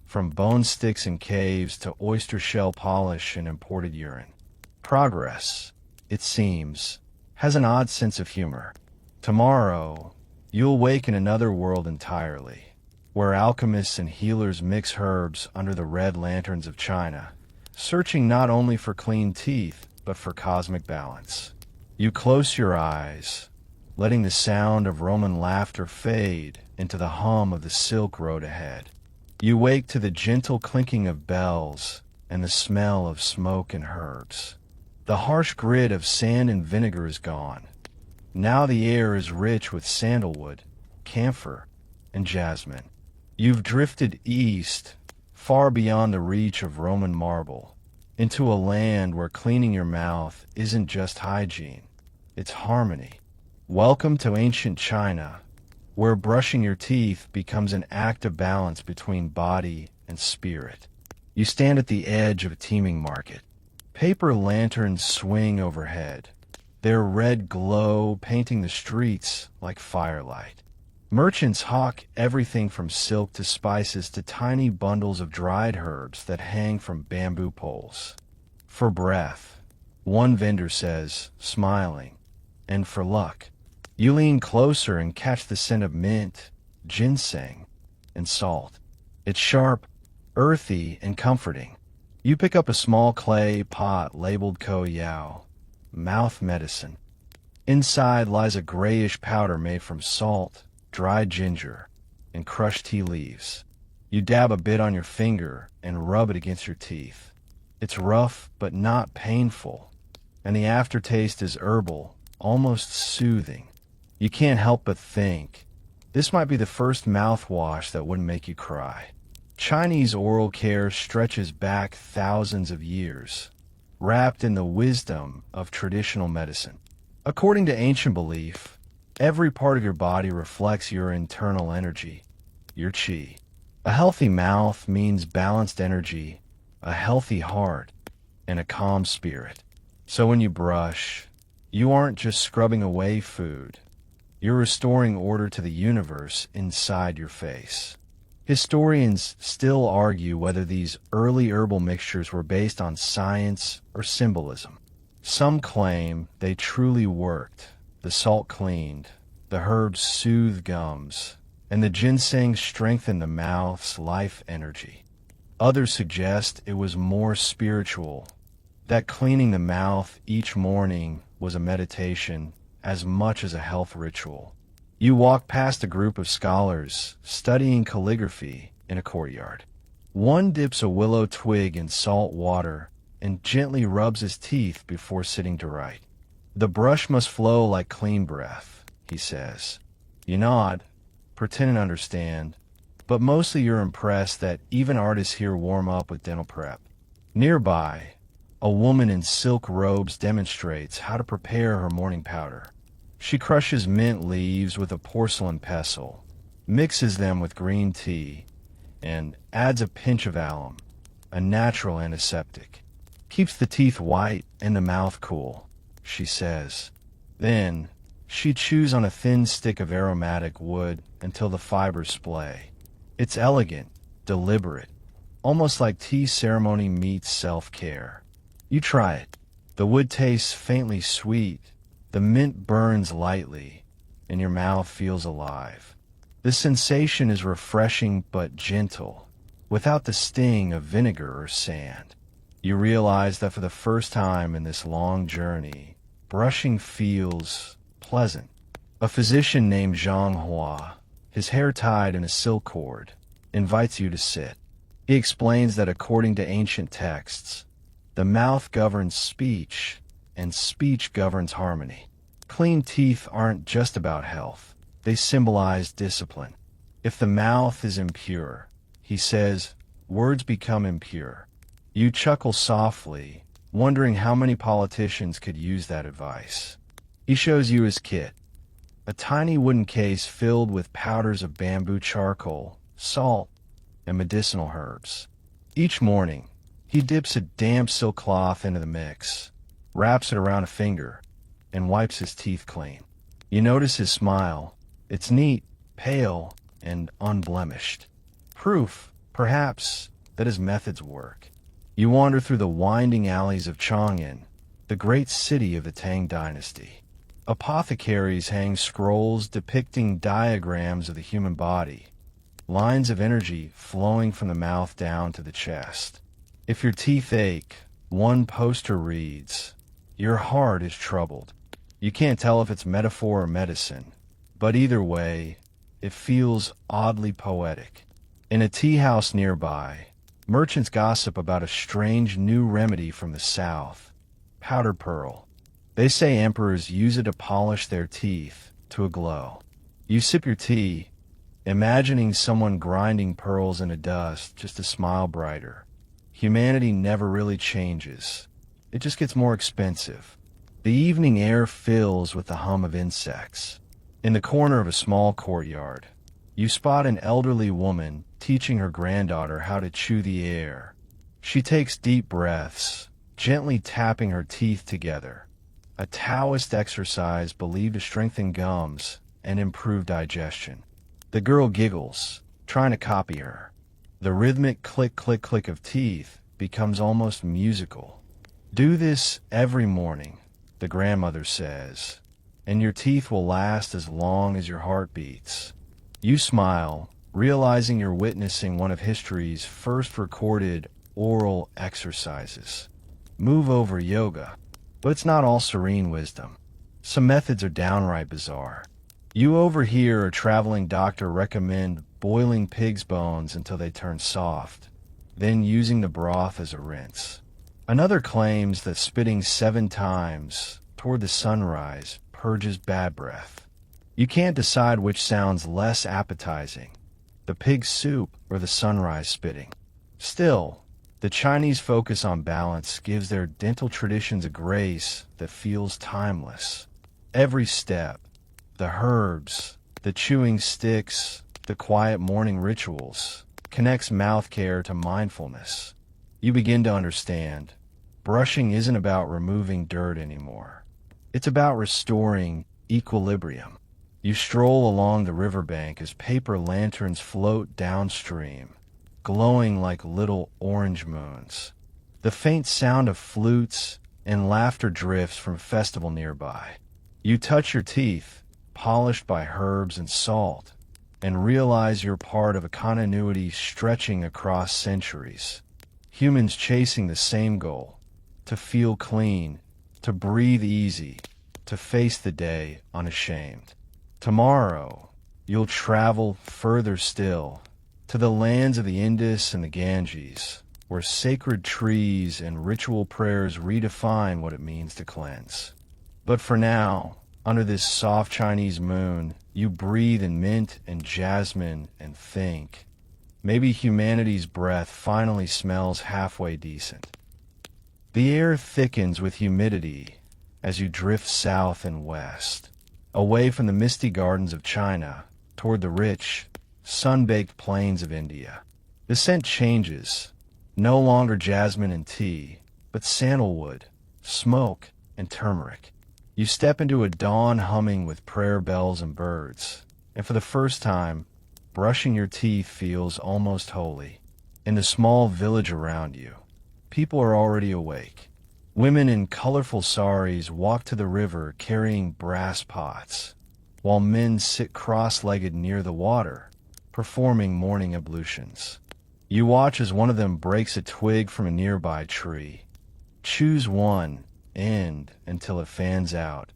From bone sticks in caves to oyster shell polish and imported urine. Progress, it seems, has an odd sense of humor. Tomorrow, you'll wake in another world entirely, where alchemists and healers mix herbs under the red lanterns of China, searching not only for clean teeth, but for cosmic balance. You close your eyes, letting the sound of Roman laughter fade into the hum of the Silk Road ahead. You wake to the gentle clinking of bells and the smell of smoke and herbs. The harsh grit of sand and vinegar is gone. Now the air is rich with sandalwood, camphor, and jasmine. You've drifted east, far beyond the reach of Roman marble, into a land where cleaning your mouth isn't just hygiene, it's harmony. Welcome to ancient China, where brushing your teeth becomes an act of balance between body and spirit. You stand at the edge of a teeming market. Paper lanterns swing overhead, their red glow painting the streets like firelight. Merchants hawk everything from silk to spices to tiny bundles of dried herbs that hang from bamboo poles. For breath, one vendor says, smiling, and for luck, you lean closer and catch the scent of mint, ginseng, and salt. It's sharp, earthy, and comforting. You pick up a small clay pot labeled Ko Yao, mouth medicine. Inside lies a grayish powder made from salt, dried ginger, and crushed tea leaves. You dab a bit on your finger and rub it against your teeth. It's rough but not painful, and the aftertaste is herbal, almost soothing. You can't help but think, this might be the first mouthwash that wouldn't make you cry. Chinese oral care stretches back thousands of years, wrapped in the wisdom of traditional medicine. According to ancient belief, every part of your body reflects your internal energy, your chi. A healthy mouth means balanced energy, a healthy heart, and a calm spirit. So when you brush, you aren't just scrubbing away food. You're restoring order to the universe inside your face. Historians still argue whether these early herbal mixtures were based on science or symbolism. Some claim they truly worked. The salt cleaned, the herbs soothed gums, and the ginseng strengthened the mouth's life energy. Others suggest it was more spiritual, that cleaning the mouth each morning was a meditation as much as a health ritual. You walk past a group of scholars studying calligraphy in a courtyard. One dips a willow twig in salt water and gently rubs his teeth before sitting to write. The brush must flow like clean breath, he says. You nod, pretend to understand, but mostly you're impressed that even artists here warm up with dental prep. Nearby, a woman in silk robes demonstrates how to prepare her morning powder. She crushes mint leaves with a porcelain pestle, mixes them with green tea, and adds a pinch of alum, a natural antiseptic. Keeps the teeth white and the mouth cool, she says. Then, she chews on a thin stick of aromatic wood until the fibers splay. It's elegant, deliberate, almost like tea ceremony meets self-care. You try it. The wood tastes faintly sweet, the mint burns lightly, and your mouth feels alive. The sensation is refreshing but gentle, without the sting of vinegar or sand. You realize that for the first time in this long journey, brushing feels pleasant. A physician named Zhang Hua, his hair tied in a silk cord, invites you to sit. He explains that according to ancient texts, the mouth governs speech, and speech governs harmony. Clean teeth aren't just about health. They symbolize discipline. If the mouth is impure, he says, words become impure. You chuckle softly, wondering how many politicians could use that advice. He shows you his kit, a tiny wooden case filled with powders of bamboo charcoal, salt, and medicinal herbs. Each morning, he dips a damp silk cloth into the mix, wraps it around a finger, and wipes his teeth clean. You notice his smile. It's neat, pale, and unblemished. Proof, perhaps, that his methods work. You wander through the winding alleys of Chang'an, the great city of the Tang dynasty. Apothecaries hang scrolls depicting diagrams of the human body, lines of energy flowing from the mouth down to the chest. If your teeth ache, one poster reads, "Your heart is troubled." You can't tell if it's metaphor or medicine, but either way, it feels oddly poetic. In a tea house nearby, merchants gossip about a strange new remedy from the south, powdered pearl. They say emperors use it to polish their teeth to a glow. You sip your tea, imagining someone grinding pearls into dust just to smile brighter. Humanity never really changes. It just gets more expensive. The evening air fills with the hum of insects. In the corner of a small courtyard, you spot an elderly woman teaching her granddaughter how to chew the air. She takes deep breaths, gently tapping her teeth together, a Taoist exercise believed to strengthen gums and improve digestion. The girl giggles, trying to copy her. The rhythmic click-click-click of teeth becomes almost musical. Do this every morning, the grandmother says, and your teeth will last as long as your heart beats. You smile, realizing you're witnessing one of history's first recorded oral exercises. Move over yoga. But it's not all serene wisdom. Some methods are downright bizarre. You overhear a traveling doctor recommend boiling pig's bones until they turn soft, then using the broth as a rinse. Another claims that spitting 7 times toward the sunrise purges bad breath. You can't decide which sounds less appetizing, the pig soup or the sunrise spitting. Still, the Chinese focus on balance gives their dental traditions a grace that feels timeless. Every step, the herbs, the chewing sticks, the quiet morning rituals, connects mouth care to mindfulness. You begin to understand. Brushing isn't about removing dirt anymore. It's about restoring equilibrium. You stroll along the riverbank as paper lanterns float downstream, glowing like little orange moons. The faint sound of flutes and laughter drifts from a festival nearby. You touch your teeth, polished by herbs and salt, and realize you're part of a continuity stretching across centuries. Humans chasing the same goal: to feel clean, to breathe easy, to face the day unashamed. Tomorrow, you'll travel further still, to the lands of the Indus and the Ganges, where sacred trees and ritual prayers redefine what it means to cleanse. But for now, under this soft Chinese moon, you breathe in mint and jasmine and think, maybe humanity's breath finally smells halfway decent. The air thickens with humidity as you drift south and west, away from the misty gardens of China toward the rich, sun-baked plains of India. The scent changes, no longer jasmine and tea, but sandalwood, smoke, and turmeric. You step into a dawn humming with prayer bells and birds, and for the first time, brushing your teeth feels almost holy. In the small village around you, people are already awake. Women in colorful saris walk to the river carrying brass pots, while men sit cross-legged near the water, performing morning ablutions. You watch as one of them breaks a twig from a nearby tree, chews one end until it fans out,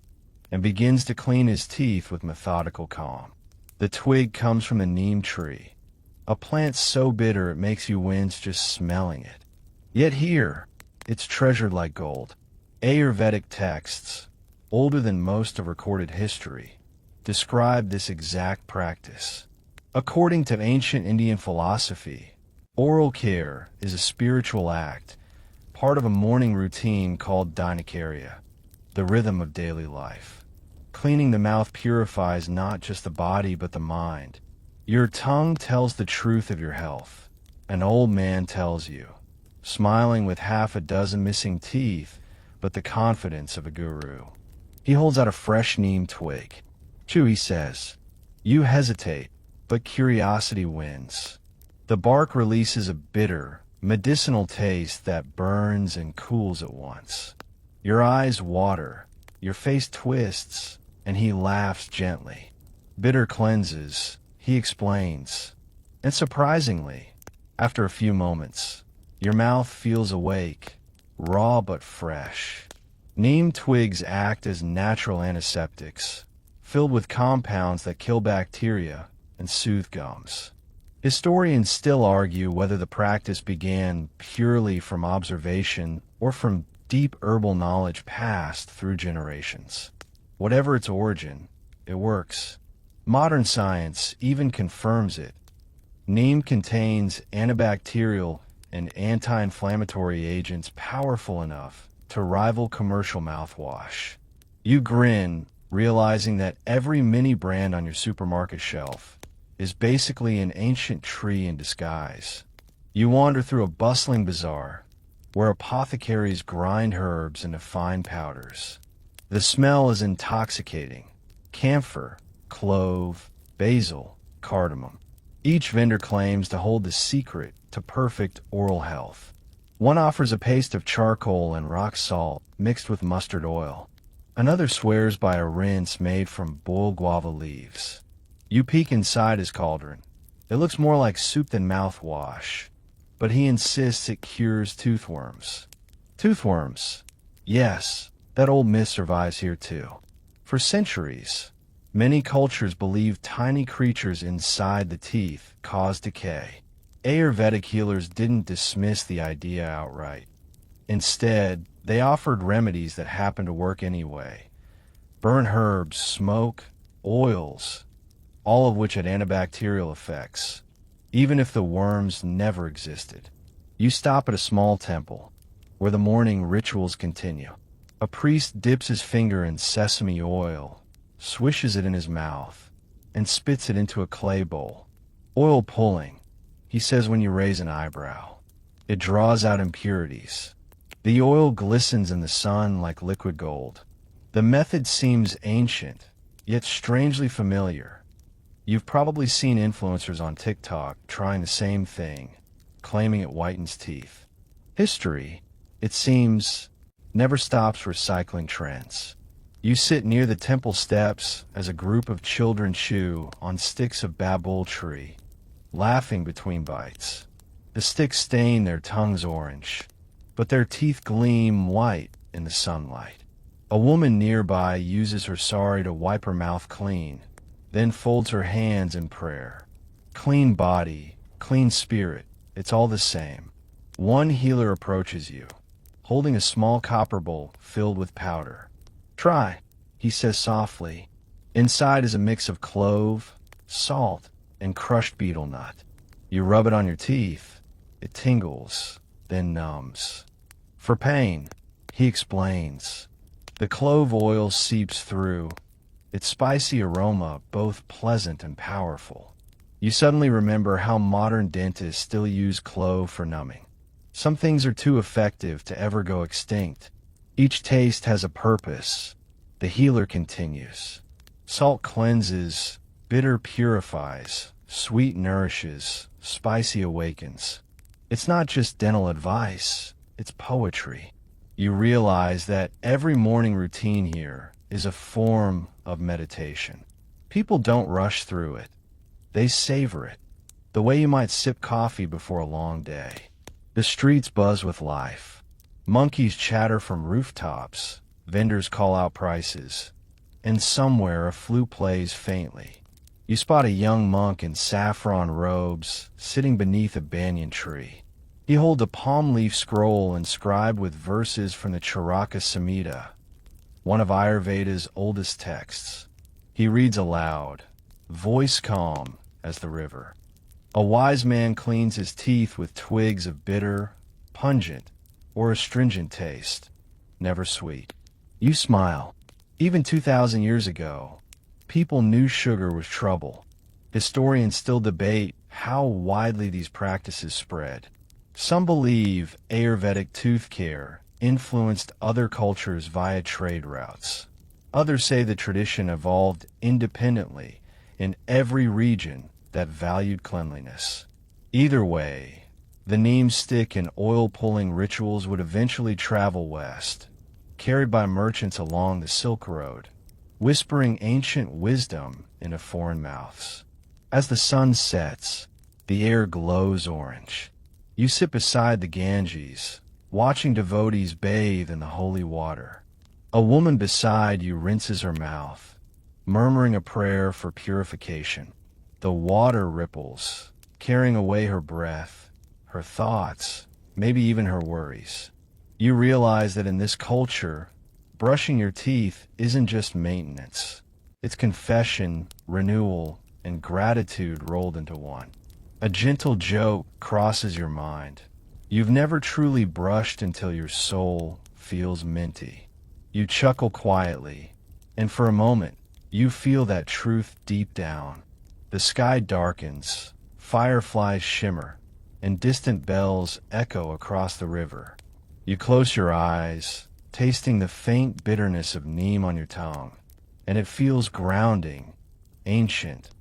and begins to clean his teeth with methodical calm. The twig comes from the neem tree, a plant so bitter it makes you wince just smelling it. Yet here, it's treasured like gold. Ayurvedic texts, older than most of recorded history, describe this exact practice. According to ancient Indian philosophy, oral care is a spiritual act, part of a morning routine called dinacharya, the rhythm of daily life. Cleaning the mouth purifies not just the body but the mind. Your tongue tells the truth of your health, an old man tells you, smiling with half a dozen missing teeth, but the confidence of a guru. He holds out a fresh neem twig. Chew, he says. You hesitate, but curiosity wins. The bark releases a bitter, medicinal taste that burns and cools at once. Your eyes water, your face twists, and he laughs gently. Bitter cleanses, he explains. And surprisingly, after a few moments, your mouth feels awake, raw but fresh. Neem twigs act as natural antiseptics, filled with compounds that kill bacteria and soothe gums. Historians still argue whether the practice began purely from observation or from deep herbal knowledge passed through generations. Whatever its origin, it works. Modern science even confirms it. Neem contains antibacterial and anti-inflammatory agents powerful enough to rival commercial mouthwash. You grin, realizing that every mini brand on your supermarket shelf is basically an ancient tree in disguise. You wander through a bustling bazaar where apothecaries grind herbs into fine powders. The smell is intoxicating. Camphor, clove, basil, cardamom. Each vendor claims to hold the secret to perfect oral health. One offers a paste of charcoal and rock salt mixed with mustard oil. Another swears by a rinse made from boiled guava leaves. You peek inside his cauldron. It looks more like soup than mouthwash, but he insists it cures toothworms. Toothworms? Yes, that old myth survives here too. For centuries, many cultures believed tiny creatures inside the teeth cause decay. Ayurvedic healers didn't dismiss the idea outright. Instead, they offered remedies that happened to work anyway. Burnt herbs, smoke, oils, all of which had antibacterial effects, even if the worms never existed. You stop at a small temple, where the morning rituals continue. A priest dips his finger in sesame oil, swishes it in his mouth, and spits it into a clay bowl. Oil pulling, he says when you raise an eyebrow. It draws out impurities. The oil glistens in the sun like liquid gold. The method seems ancient, yet strangely familiar. You've probably seen influencers on TikTok trying the same thing, claiming it whitens teeth. History, it seems, never stops recycling trends. You sit near the temple steps as a group of children chew on sticks of babul tree, laughing between bites. The sticks stain their tongues orange, but their teeth gleam white in the sunlight. A woman nearby uses her sari to wipe her mouth clean, then folds her hands in prayer. Clean body, clean spirit, it's all the same. One healer approaches you, holding a small copper bowl filled with powder. Try, he says softly. Inside is a mix of clove, salt, and crushed betel nut. You rub it on your teeth. It tingles, then numbs. For pain, he explains. The clove oil seeps through, its spicy aroma both pleasant and powerful. You suddenly remember how modern dentists still use clove for numbing. Some things are too effective to ever go extinct. Each taste has a purpose. The healer continues. Salt cleanses, bitter purifies, sweet nourishes, spicy awakens. It's not just dental advice, it's poetry. You realize that every morning routine here is a form of meditation. People don't rush through it. They savor it, the way you might sip coffee before a long day. The streets buzz with life. Monkeys chatter from rooftops, vendors call out prices, and somewhere a flute plays faintly. You spot a young monk in saffron robes sitting beneath a banyan tree. He holds a palm leaf scroll inscribed with verses from the Charaka Samhita, one of Ayurveda's oldest texts. He reads aloud, voice calm as the river. A wise man cleans his teeth with twigs of bitter, pungent, or astringent taste, never sweet. You smile. Even 2,000 years ago, people knew sugar was trouble. Historians still debate how widely these practices spread. Some believe Ayurvedic tooth care influenced other cultures via trade routes. Others say the tradition evolved independently in every region that valued cleanliness. Either way, the neem stick and oil-pulling rituals would eventually travel west, carried by merchants along the Silk Road, whispering ancient wisdom into foreign mouths. As the sun sets, the air glows orange. You sit beside the Ganges, watching devotees bathe in the holy water. A woman beside you rinses her mouth, murmuring a prayer for purification. The water ripples, carrying away her breath, her thoughts, maybe even her worries. You realize that in this culture, brushing your teeth isn't just maintenance. It's confession, renewal, and gratitude rolled into one. A gentle joke crosses your mind. You've never truly brushed until your soul feels minty. You chuckle quietly, and for a moment, you feel that truth deep down. The sky darkens, fireflies shimmer, and distant bells echo across the river. You close your eyes, tasting the faint bitterness of neem on your tongue, and it feels grounding, ancient,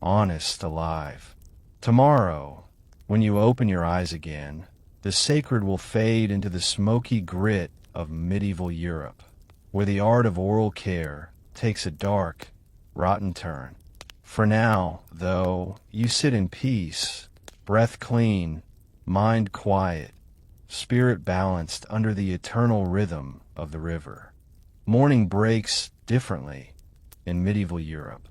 honest, alive. Tomorrow, when you open your eyes again, the sacred will fade into the smoky grit of medieval Europe, where the art of oral care takes a dark, rotten turn. For now, though, you sit in peace, breath clean, mind quiet, spirit balanced under the eternal rhythm of the river. Morning breaks differently in medieval Europe.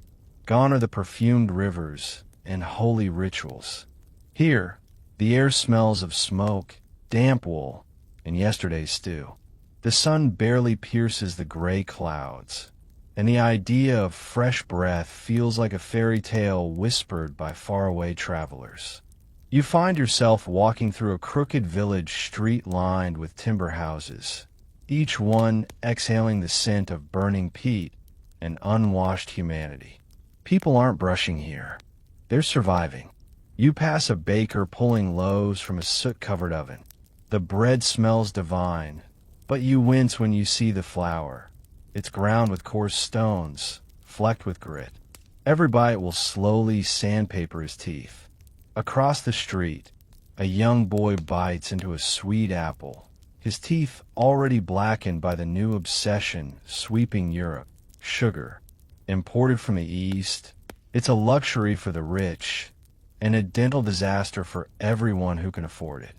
Gone are the perfumed rivers and holy rituals. Here, the air smells of smoke, damp wool, and yesterday's stew. The sun barely pierces the gray clouds, and the idea of fresh breath feels like a fairy tale whispered by faraway travelers. You find yourself walking through a crooked village street lined with timber houses. each one exhaling the scent of burning peat and unwashed humanity. People aren't brushing here. They're surviving. You pass a baker pulling loaves from a soot-covered oven. The bread smells divine, but you wince when you see the flour. It's ground with coarse stones, flecked with grit. Every bite will slowly sandpaper his teeth. Across the street, a young boy bites into a sweet apple, his teeth already blackened by the new obsession sweeping Europe. Sugar, imported from the East, it's a luxury for the rich and a dental disaster for everyone who can afford it.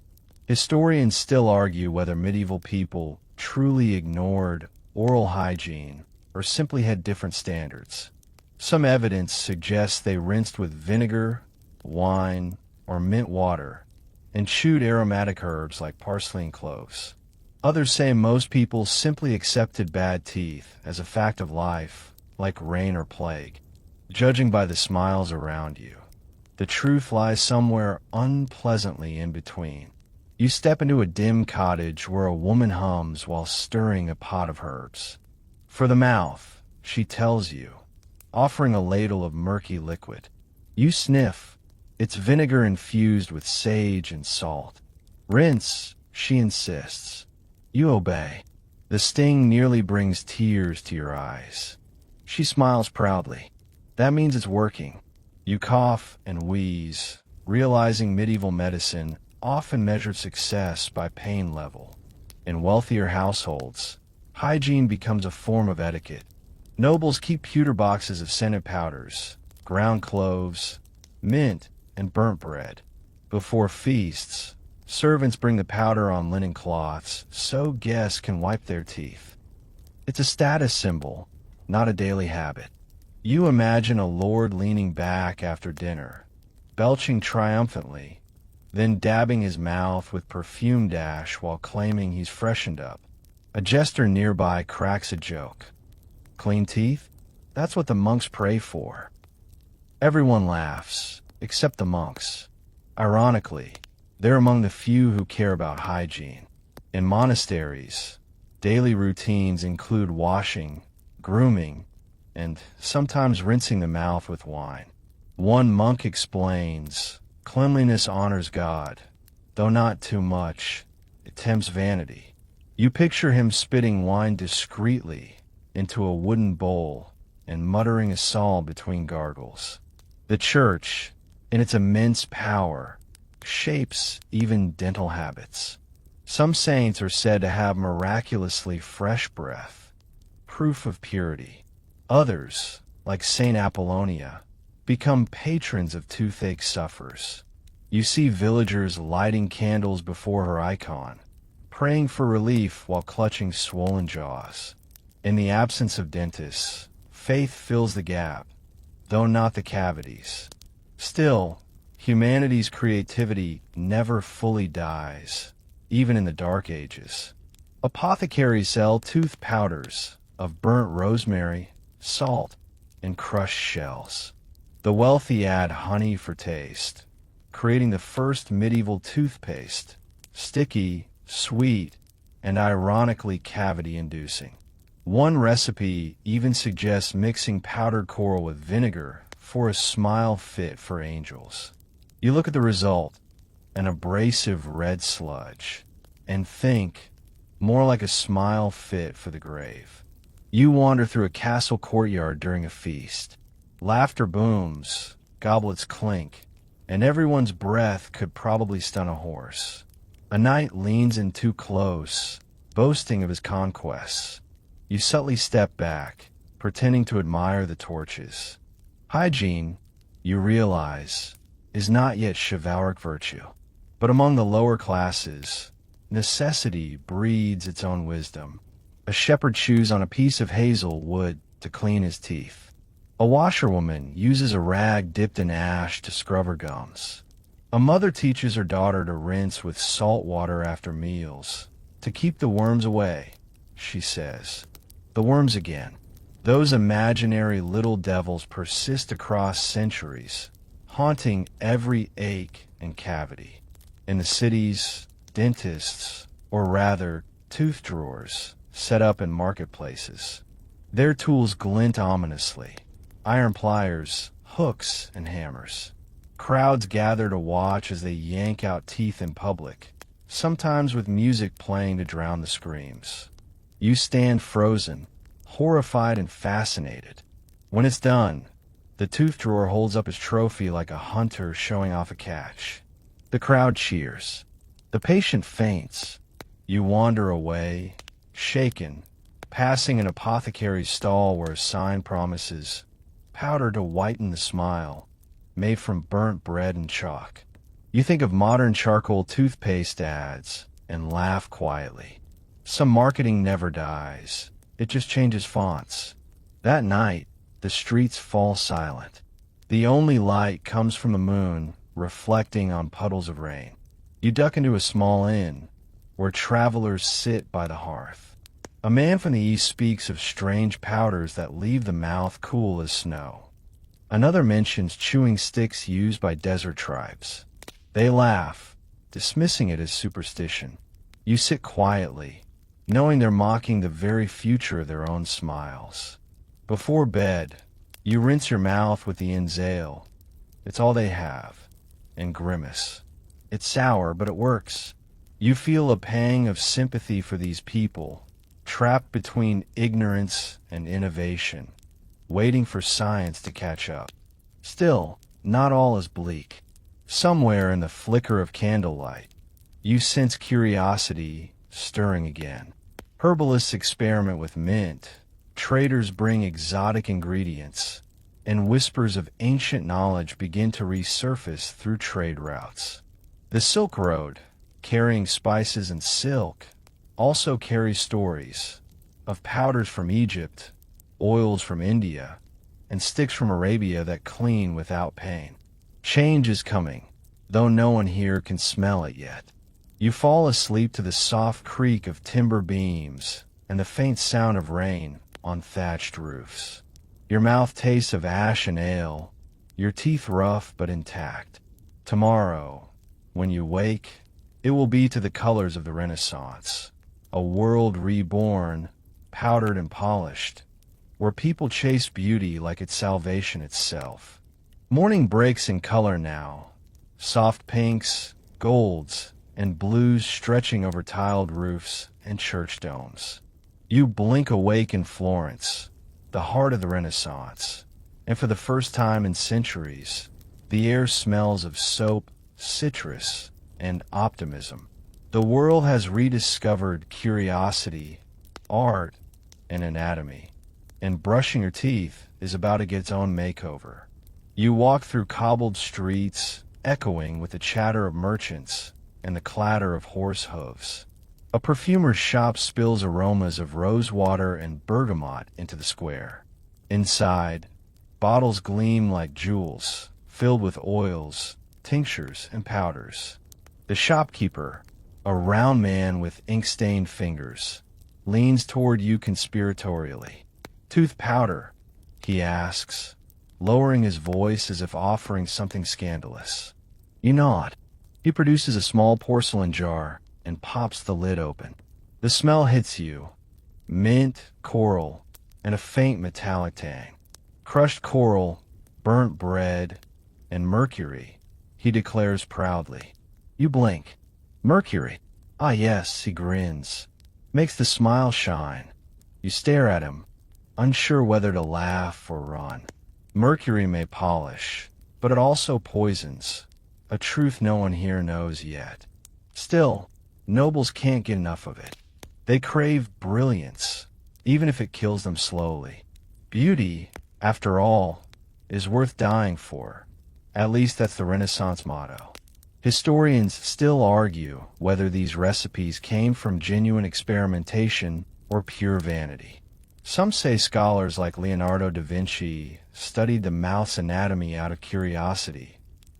Historians still argue whether medieval people truly ignored oral hygiene or simply had different standards. Some evidence suggests they rinsed with vinegar, wine, or mint water, and chewed aromatic herbs like parsley and cloves. Others say most people simply accepted bad teeth as a fact of life, like rain or plague, judging by the smiles around you. The truth lies somewhere unpleasantly in between. You step into a dim cottage where a woman hums while stirring a pot of herbs. For the mouth, she tells you, offering a ladle of murky liquid. You sniff. It's vinegar infused with sage and salt. Rinse, she insists. You obey. The sting nearly brings tears to your eyes. She smiles proudly. That means it's working. You cough and wheeze, realizing medieval medicine often measured success by pain level. In wealthier households, hygiene becomes a form of etiquette. Nobles keep pewter boxes of scented powders, ground cloves, mint, and burnt bread. Before feasts, servants bring the powder on linen cloths so guests can wipe their teeth. It's a status symbol, not a daily habit. You imagine a lord leaning back after dinner, belching triumphantly, then dabbing his mouth with perfume dash while claiming he's freshened up. A jester nearby cracks a joke. Clean teeth? That's what the monks pray for. Everyone laughs, except the monks. Ironically, they're among the few who care about hygiene. In monasteries, daily routines include washing, grooming, and sometimes rinsing the mouth with wine. One monk explains, cleanliness honors God, though not too much. It tempts vanity. You picture him spitting wine discreetly into a wooden bowl and muttering a psalm between gargles. The church, in its immense power, shapes even dental habits. Some saints are said to have miraculously fresh breath, proof of purity. Others, like Saint Apollonia, become patrons of toothache sufferers. You see villagers lighting candles before her icon, praying for relief while clutching swollen jaws. In the absence of dentists, faith fills the gap, though not the cavities. Still, humanity's creativity never fully dies, even in the Dark Ages. Apothecaries sell tooth powders of burnt rosemary, salt, and crushed shells. The wealthy add honey for taste, creating the first medieval toothpaste, sticky, sweet, and ironically cavity-inducing. One recipe even suggests mixing powdered coral with vinegar for a smile fit for angels. You look at the result, an abrasive red sludge, and think, more like a smile fit for the grave. You wander through a castle courtyard during a feast. Laughter booms, goblets clink, and everyone's breath could probably stun a horse. A knight leans in too close, boasting of his conquests. You subtly step back, pretending to admire the torches. Hygiene, you realize, is not yet chivalric virtue. But among the lower classes, necessity breeds its own wisdom. A shepherd chews on a piece of hazel wood to clean his teeth. A washerwoman uses a rag dipped in ash to scrub her gums. A mother teaches her daughter to rinse with salt water after meals, to keep the worms away, she says. The worms again. Those imaginary little devils persist across centuries, haunting every ache and cavity. In the cities, dentists, or rather, tooth drawers, set up in marketplaces. Their tools glint ominously: iron pliers, hooks, and hammers. Crowds gather to watch as they yank out teeth in public, sometimes with music playing to drown the screams. You stand frozen, horrified and fascinated. When it's done, the tooth drawer holds up his trophy like a hunter showing off a catch. The crowd cheers. The patient faints. You wander away, shaken, passing an apothecary's stall where a sign promises powder to whiten the smile, made from burnt bread and chalk. You think of modern charcoal toothpaste ads and laugh quietly. Some marketing never dies. It just changes fonts. That night, the streets fall silent. The only light comes from the moon, reflecting on puddles of rain. You duck into a small inn, where travelers sit by the hearth. A man from the east speaks of strange powders that leave the mouth cool as snow. Another mentions chewing sticks used by desert tribes. They laugh, dismissing it as superstition. You sit quietly, knowing they're mocking the very future of their own smiles. Before bed, you rinse your mouth with the inn's ale. It's all they have, and grimace. It's sour, but it works. You feel a pang of sympathy for these people, trapped between ignorance and innovation, waiting for science to catch up. Still, not all is bleak. Somewhere in the flicker of candlelight, you sense curiosity stirring again. Herbalists experiment with mint, traders bring exotic ingredients, and whispers of ancient knowledge begin to resurface through trade routes. The Silk Road, carrying spices and silk, also carries stories of powders from Egypt, oils from India, and sticks from Arabia that clean without pain. Change is coming, though no one here can smell it yet. You fall asleep to the soft creak of timber beams and the faint sound of rain on thatched roofs. Your mouth tastes of ash and ale, your teeth rough but intact. Tomorrow, when you wake, it will be to the colors of the Renaissance, a world reborn, powdered and polished, where people chase beauty like it's salvation itself. Morning breaks in color now, soft pinks, golds, and blues stretching over tiled roofs and church domes. You blink awake in Florence, the heart of the Renaissance, and for the first time in centuries, the air smells of soap, citrus, and optimism. The world has rediscovered curiosity, art, and anatomy, and brushing your teeth is about to get its own makeover. You walk through cobbled streets, echoing with the chatter of merchants and the clatter of horse hooves. A perfumer's shop spills aromas of rosewater and bergamot into the square. Inside, bottles gleam like jewels, filled with oils, tinctures, and powders. The shopkeeper, a round man with ink-stained fingers, leans toward you conspiratorially. "Tooth powder?" he asks, lowering his voice as if offering something scandalous. You nod. He produces a small porcelain jar and pops the lid open. The smell hits you: mint, coral, and a faint metallic tang. Crushed coral, burnt bread, and mercury, he declares proudly. You blink. Mercury? Ah yes, he grins. Makes the smile shine. You stare at him, unsure whether to laugh or run. Mercury may polish, but it also poisons, a truth no one here knows yet. Still, nobles can't get enough of it. They crave brilliance, even if it kills them slowly. Beauty, after all, is worth dying for. At least that's the Renaissance motto. Historians still argue whether these recipes came from genuine experimentation or pure vanity. Some say scholars like Leonardo da Vinci studied the mouth's anatomy out of curiosity.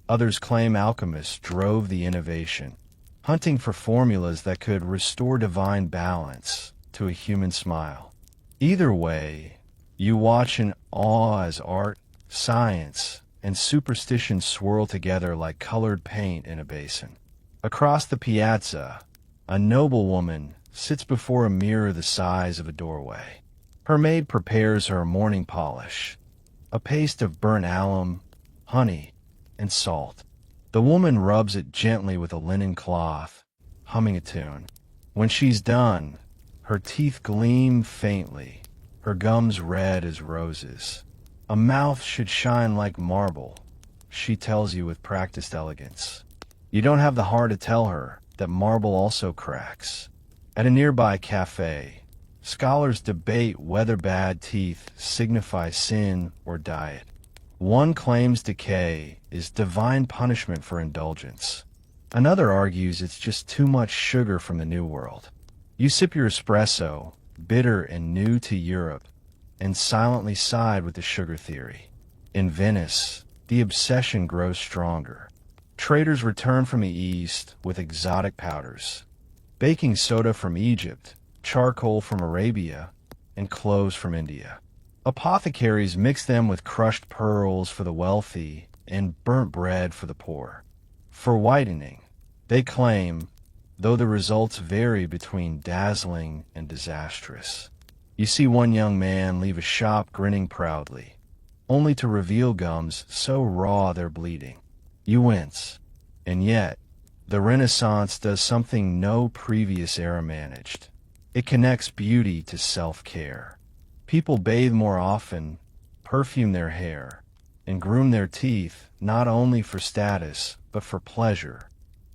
Others claim alchemists drove the innovation, hunting for formulas that could restore divine balance to a human smile. Either way, you watch in awe as art, science, and superstition swirl together like colored paint in a basin. Across the piazza, a noblewoman sits before a mirror the size of a doorway. Her maid prepares her morning polish, a paste of burnt alum, honey, and salt. The woman rubs it gently with a linen cloth, humming a tune. When she's done, her teeth gleam faintly, her gums red as roses. A mouth should shine like marble, she tells you with practiced elegance. You don't have the heart to tell her that marble also cracks. At a nearby cafe, scholars debate whether bad teeth signify sin or diet. One claims decay is divine punishment for indulgence. Another argues it's just too much sugar from the New World. You sip your espresso, bitter and new to Europe, and silently side with the sugar theory. In Venice, the obsession grows stronger. Traders return from the East with exotic powders. Baking soda from Egypt, charcoal from Arabia, and cloves from India. Apothecaries mix them with crushed pearls for the wealthy and burnt bread for the poor. For whitening, they claim, though the results vary between dazzling and disastrous. You see one young man leave a shop grinning proudly, only to reveal gums so raw they're bleeding. You wince. And yet, the Renaissance does something no previous era managed. It connects beauty to self-care. People bathe more often, perfume their hair, and groom their teeth not only for status, but for pleasure.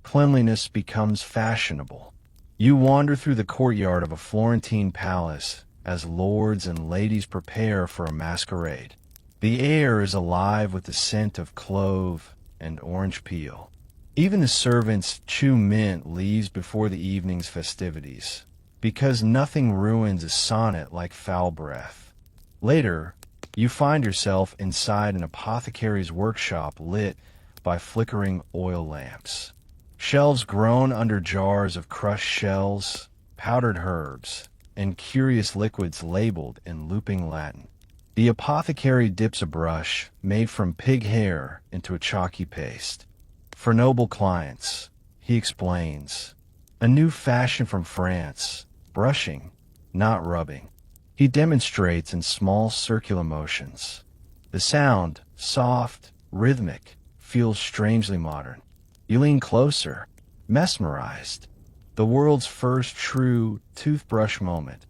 Cleanliness becomes fashionable. You wander through the courtyard of a Florentine palace as lords and ladies prepare for a masquerade. The air is alive with the scent of clove and orange peel. Even the servants chew mint leaves before the evening's festivities, because nothing ruins a sonnet like foul breath. Later, you find yourself inside an apothecary's workshop lit by flickering oil lamps. Shelves groan under jars of crushed shells, powdered herbs, and curious liquids labeled in looping Latin. The apothecary dips a brush made from pig hair into a chalky paste. For noble clients, he explains, a new fashion from France, brushing, not rubbing. He demonstrates in small circular motions. The sound, soft, rhythmic, feels strangely modern. You lean closer, mesmerized. The world's first true toothbrush moment,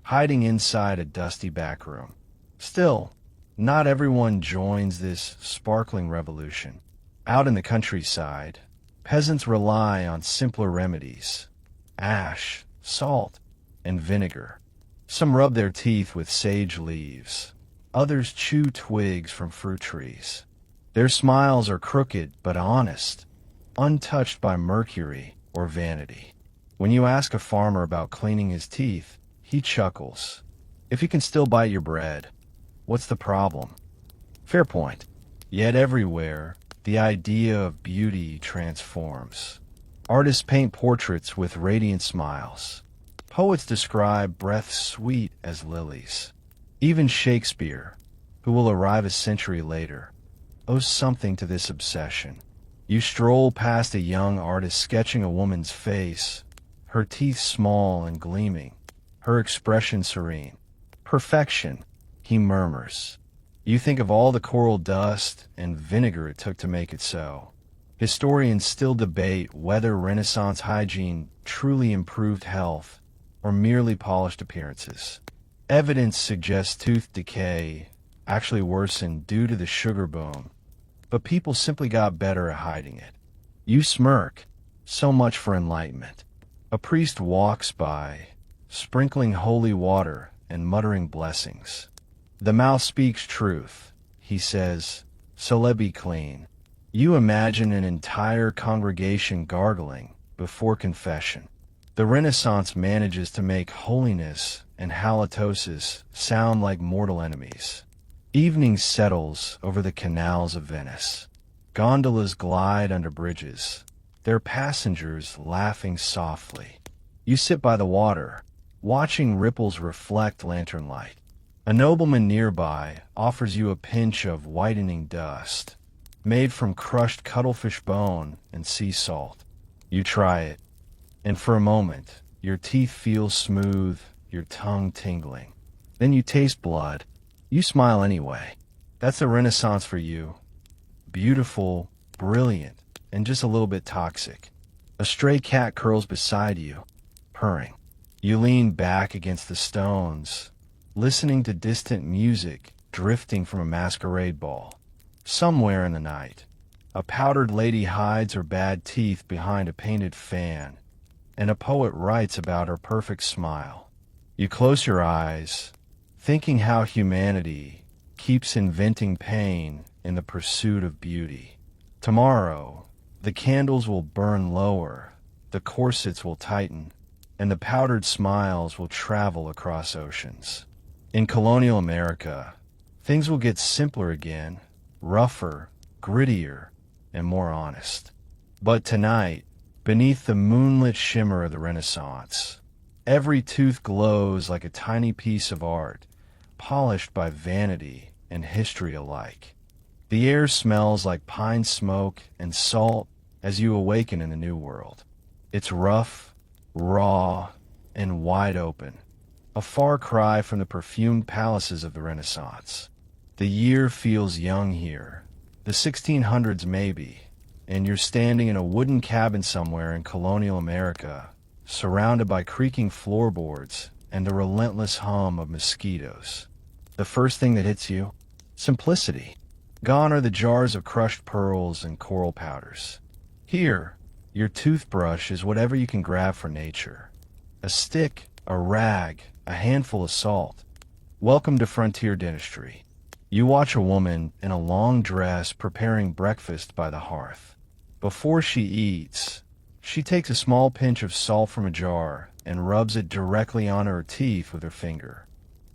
hiding inside a dusty back room. Still, not everyone joins this sparkling revolution. Out in the countryside, peasants rely on simpler remedies: ash, salt, and vinegar. Some rub their teeth with sage leaves. Others chew twigs from fruit trees. Their smiles are crooked but honest, untouched by mercury or vanity. When you ask a farmer about cleaning his teeth, he chuckles. If you can still bite your bread, what's the problem? Fair point. Yet everywhere, the idea of beauty transforms. Artists paint portraits with radiant smiles. Poets describe breath sweet as lilies. Even Shakespeare, who will arrive a century later, owes something to this obsession. You stroll past a young artist sketching a woman's face, her teeth small and gleaming, her expression serene. Perfection, he murmurs. You think of all the coral dust and vinegar it took to make it so. Historians still debate whether Renaissance hygiene truly improved health or merely polished appearances. Evidence suggests tooth decay actually worsened due to the sugar boom, but people simply got better at hiding it. You smirk. So much for enlightenment. A priest walks by, sprinkling holy water and muttering blessings. The mouth speaks truth, he says, so let be clean. You imagine an entire congregation gargling before confession. The Renaissance manages to make holiness and halitosis sound like mortal enemies. Evening settles over the canals of Venice. Gondolas glide under bridges, their passengers laughing softly. You sit by the water, watching ripples reflect lantern light. A nobleman nearby offers you a pinch of whitening dust, made from crushed cuttlefish bone and sea salt. You try it, and for a moment, Your teeth feel smooth, your tongue tingling. Then you taste blood. You smile anyway. That's the Renaissance for you. Beautiful, brilliant, and just a little bit toxic. A stray cat curls beside you, purring. You lean back against the stones, listening to distant music drifting from a masquerade ball. Somewhere in the night, a powdered lady hides her bad teeth behind a painted fan, and a poet writes about her perfect smile. You close your eyes, thinking how humanity keeps inventing pain in the pursuit of beauty. Tomorrow, the candles will burn lower, the corsets will tighten, and the powdered smiles will travel across oceans. In colonial America, things will get simpler again, rougher, grittier, and more honest. But tonight, beneath the moonlit shimmer of the Renaissance, every tooth glows like a tiny piece of art, polished by vanity and history alike. The air smells like pine smoke and salt as you awaken in a new world. It's rough, raw, and wide open, a far cry from the perfumed palaces of the Renaissance. The year feels young here, the 1600s maybe, and you're standing in a wooden cabin somewhere in colonial America, surrounded by creaking floorboards and the relentless hum of mosquitoes. The first thing that hits you? Simplicity. Gone are the jars of crushed pearls and coral powders. Here, your toothbrush is whatever you can grab for nature. A stick, a rag, a handful of salt. Welcome to frontier dentistry. You watch a woman in a long dress preparing breakfast by the hearth. Before she eats, she takes a small pinch of salt from a jar and rubs it directly on her teeth with her finger.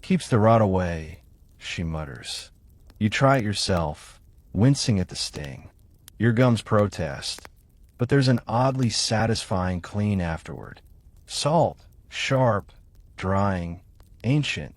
Keeps the rot away, she mutters. You try it yourself, wincing at the sting. Your gums protest, but there's an oddly satisfying clean afterward. Salt, sharp, drying, ancient,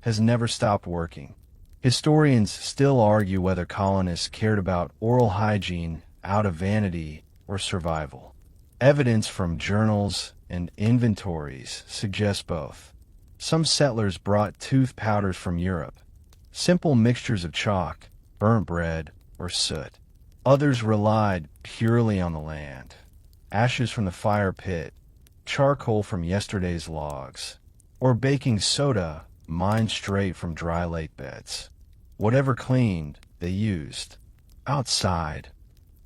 has never stopped working. Historians still argue whether colonists cared about oral hygiene out of vanity or survival. Evidence from journals and inventories suggests both. Some settlers brought tooth powders from Europe, simple mixtures of chalk, burnt bread, or soot. Others relied purely on the land. Ashes from the fire pit, charcoal from yesterday's logs, or baking soda mined straight from dry lake beds. Whatever cleaned, they used. Outside,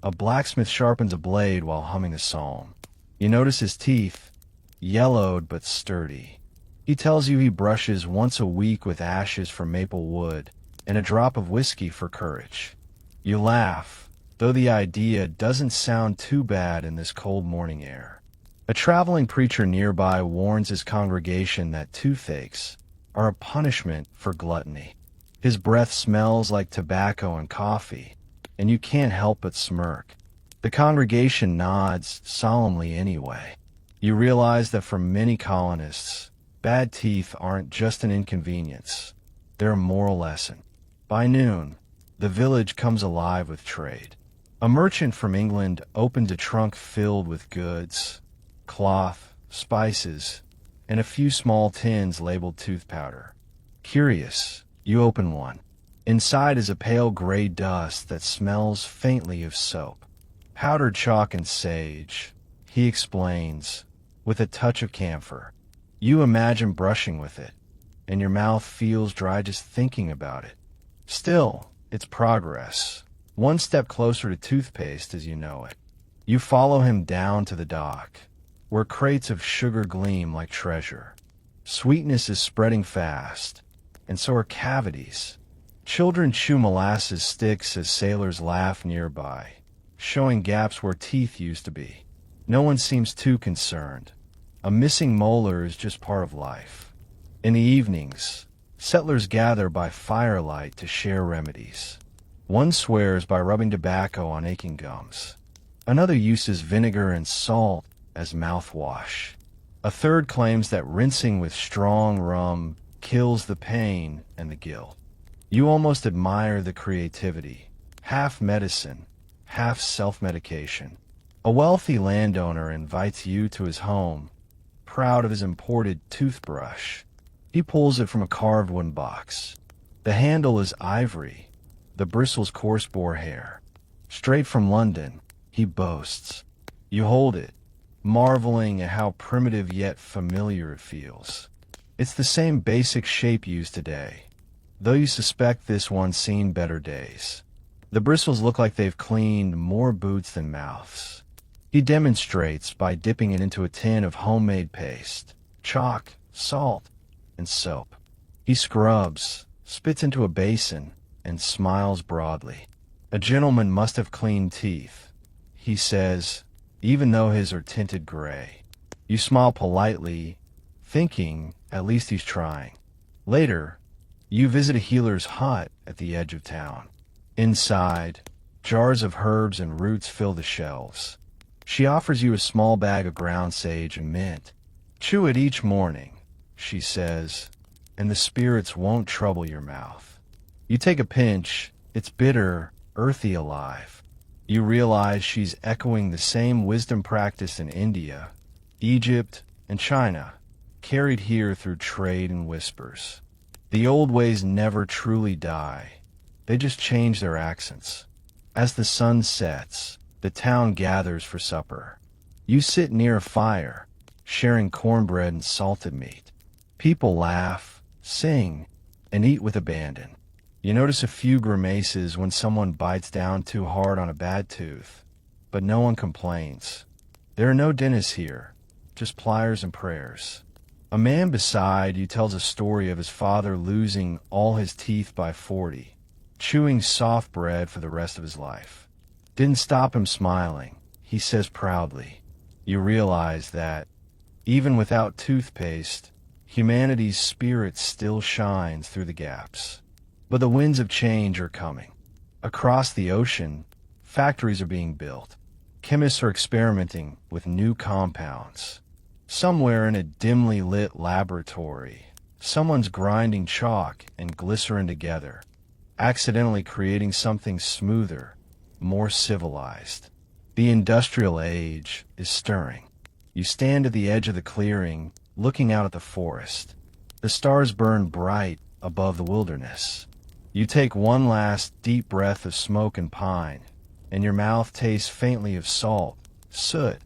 a blacksmith sharpens a blade while humming a psalm. You notice his teeth, yellowed but sturdy. He tells you he brushes once a week with ashes from maple wood and a drop of whiskey for courage. You laugh, though the idea doesn't sound too bad in this cold morning air. A traveling preacher nearby warns his congregation that toothaches are a punishment for gluttony. His breath smells like tobacco and coffee, and you can't help but smirk. The congregation nods solemnly anyway. You realize that for many colonists, bad teeth aren't just an inconvenience. They're a moral lesson. By noon, the village comes alive with trade. A merchant from England opens a trunk filled with goods, cloth, spices, and a few small tins labeled tooth powder. Curious, you open one. Inside is a pale gray dust that smells faintly of soap. Powdered chalk and sage, he explains, with a touch of camphor. You imagine brushing with it, and your mouth feels dry just thinking about it. Still, it's progress. One step closer to toothpaste as you know it. You follow him down to the dock, where crates of sugar gleam like treasure. Sweetness is spreading fast, and so are cavities. Children chew molasses sticks as sailors laugh nearby, showing gaps where teeth used to be. No one seems too concerned. A missing molar is just part of life. In the evenings, settlers gather by firelight to share remedies. One swears by rubbing tobacco on aching gums. Another uses vinegar and salt as mouthwash. A third claims that rinsing with strong rum kills the pain and the guilt. You almost admire the creativity, half medicine, half self-medication. A wealthy landowner invites you to his home, proud of his imported toothbrush. He pulls it from a carved wooden box. The handle is ivory, the bristles coarse boar hair. Straight from London, he boasts. You hold it, marveling at how primitive yet familiar it feels. It's the same basic shape used today, though you suspect this one's seen better days. The bristles look like they've cleaned more boots than mouths. He demonstrates by dipping it into a tin of homemade paste, chalk, salt, and soap. He scrubs, spits into a basin, and smiles broadly. A gentleman must have clean teeth, he says, even though his are tinted gray. You smile politely, thinking at least he's trying. Later, you visit a healer's hut at the edge of town. Inside, jars of herbs and roots fill the shelves. She offers you a small bag of ground sage and mint. Chew it each morning, she says, and the spirits won't trouble your mouth. You take a pinch, it's bitter, earthy alive. You realize she's echoing the same wisdom practiced in India, Egypt, and China, carried here through trade and whispers. The old ways never truly die. They just change their accents. As the sun sets, the town gathers for supper. You sit near a fire, sharing cornbread and salted meat. People laugh, sing, and eat with abandon. You notice a few grimaces when someone bites down too hard on a bad tooth, but no one complains. There are no dentists here, just pliers and prayers. A man beside you tells a story of his father losing all his teeth by 40, chewing soft bread for the rest of his life. Didn't stop him smiling, he says proudly. You realize that, even without toothpaste, humanity's spirit still shines through the gaps. But the winds of change are coming. Across the ocean, factories are being built. Chemists are experimenting with new compounds. Somewhere in a dimly lit laboratory, someone's grinding chalk and glycerin together, accidentally creating something smoother, more civilized. The industrial age is stirring. You stand at the edge of the clearing, looking out at the forest. The stars burn bright above the wilderness. You take one last deep breath of smoke and pine, and your mouth tastes faintly of salt, soot,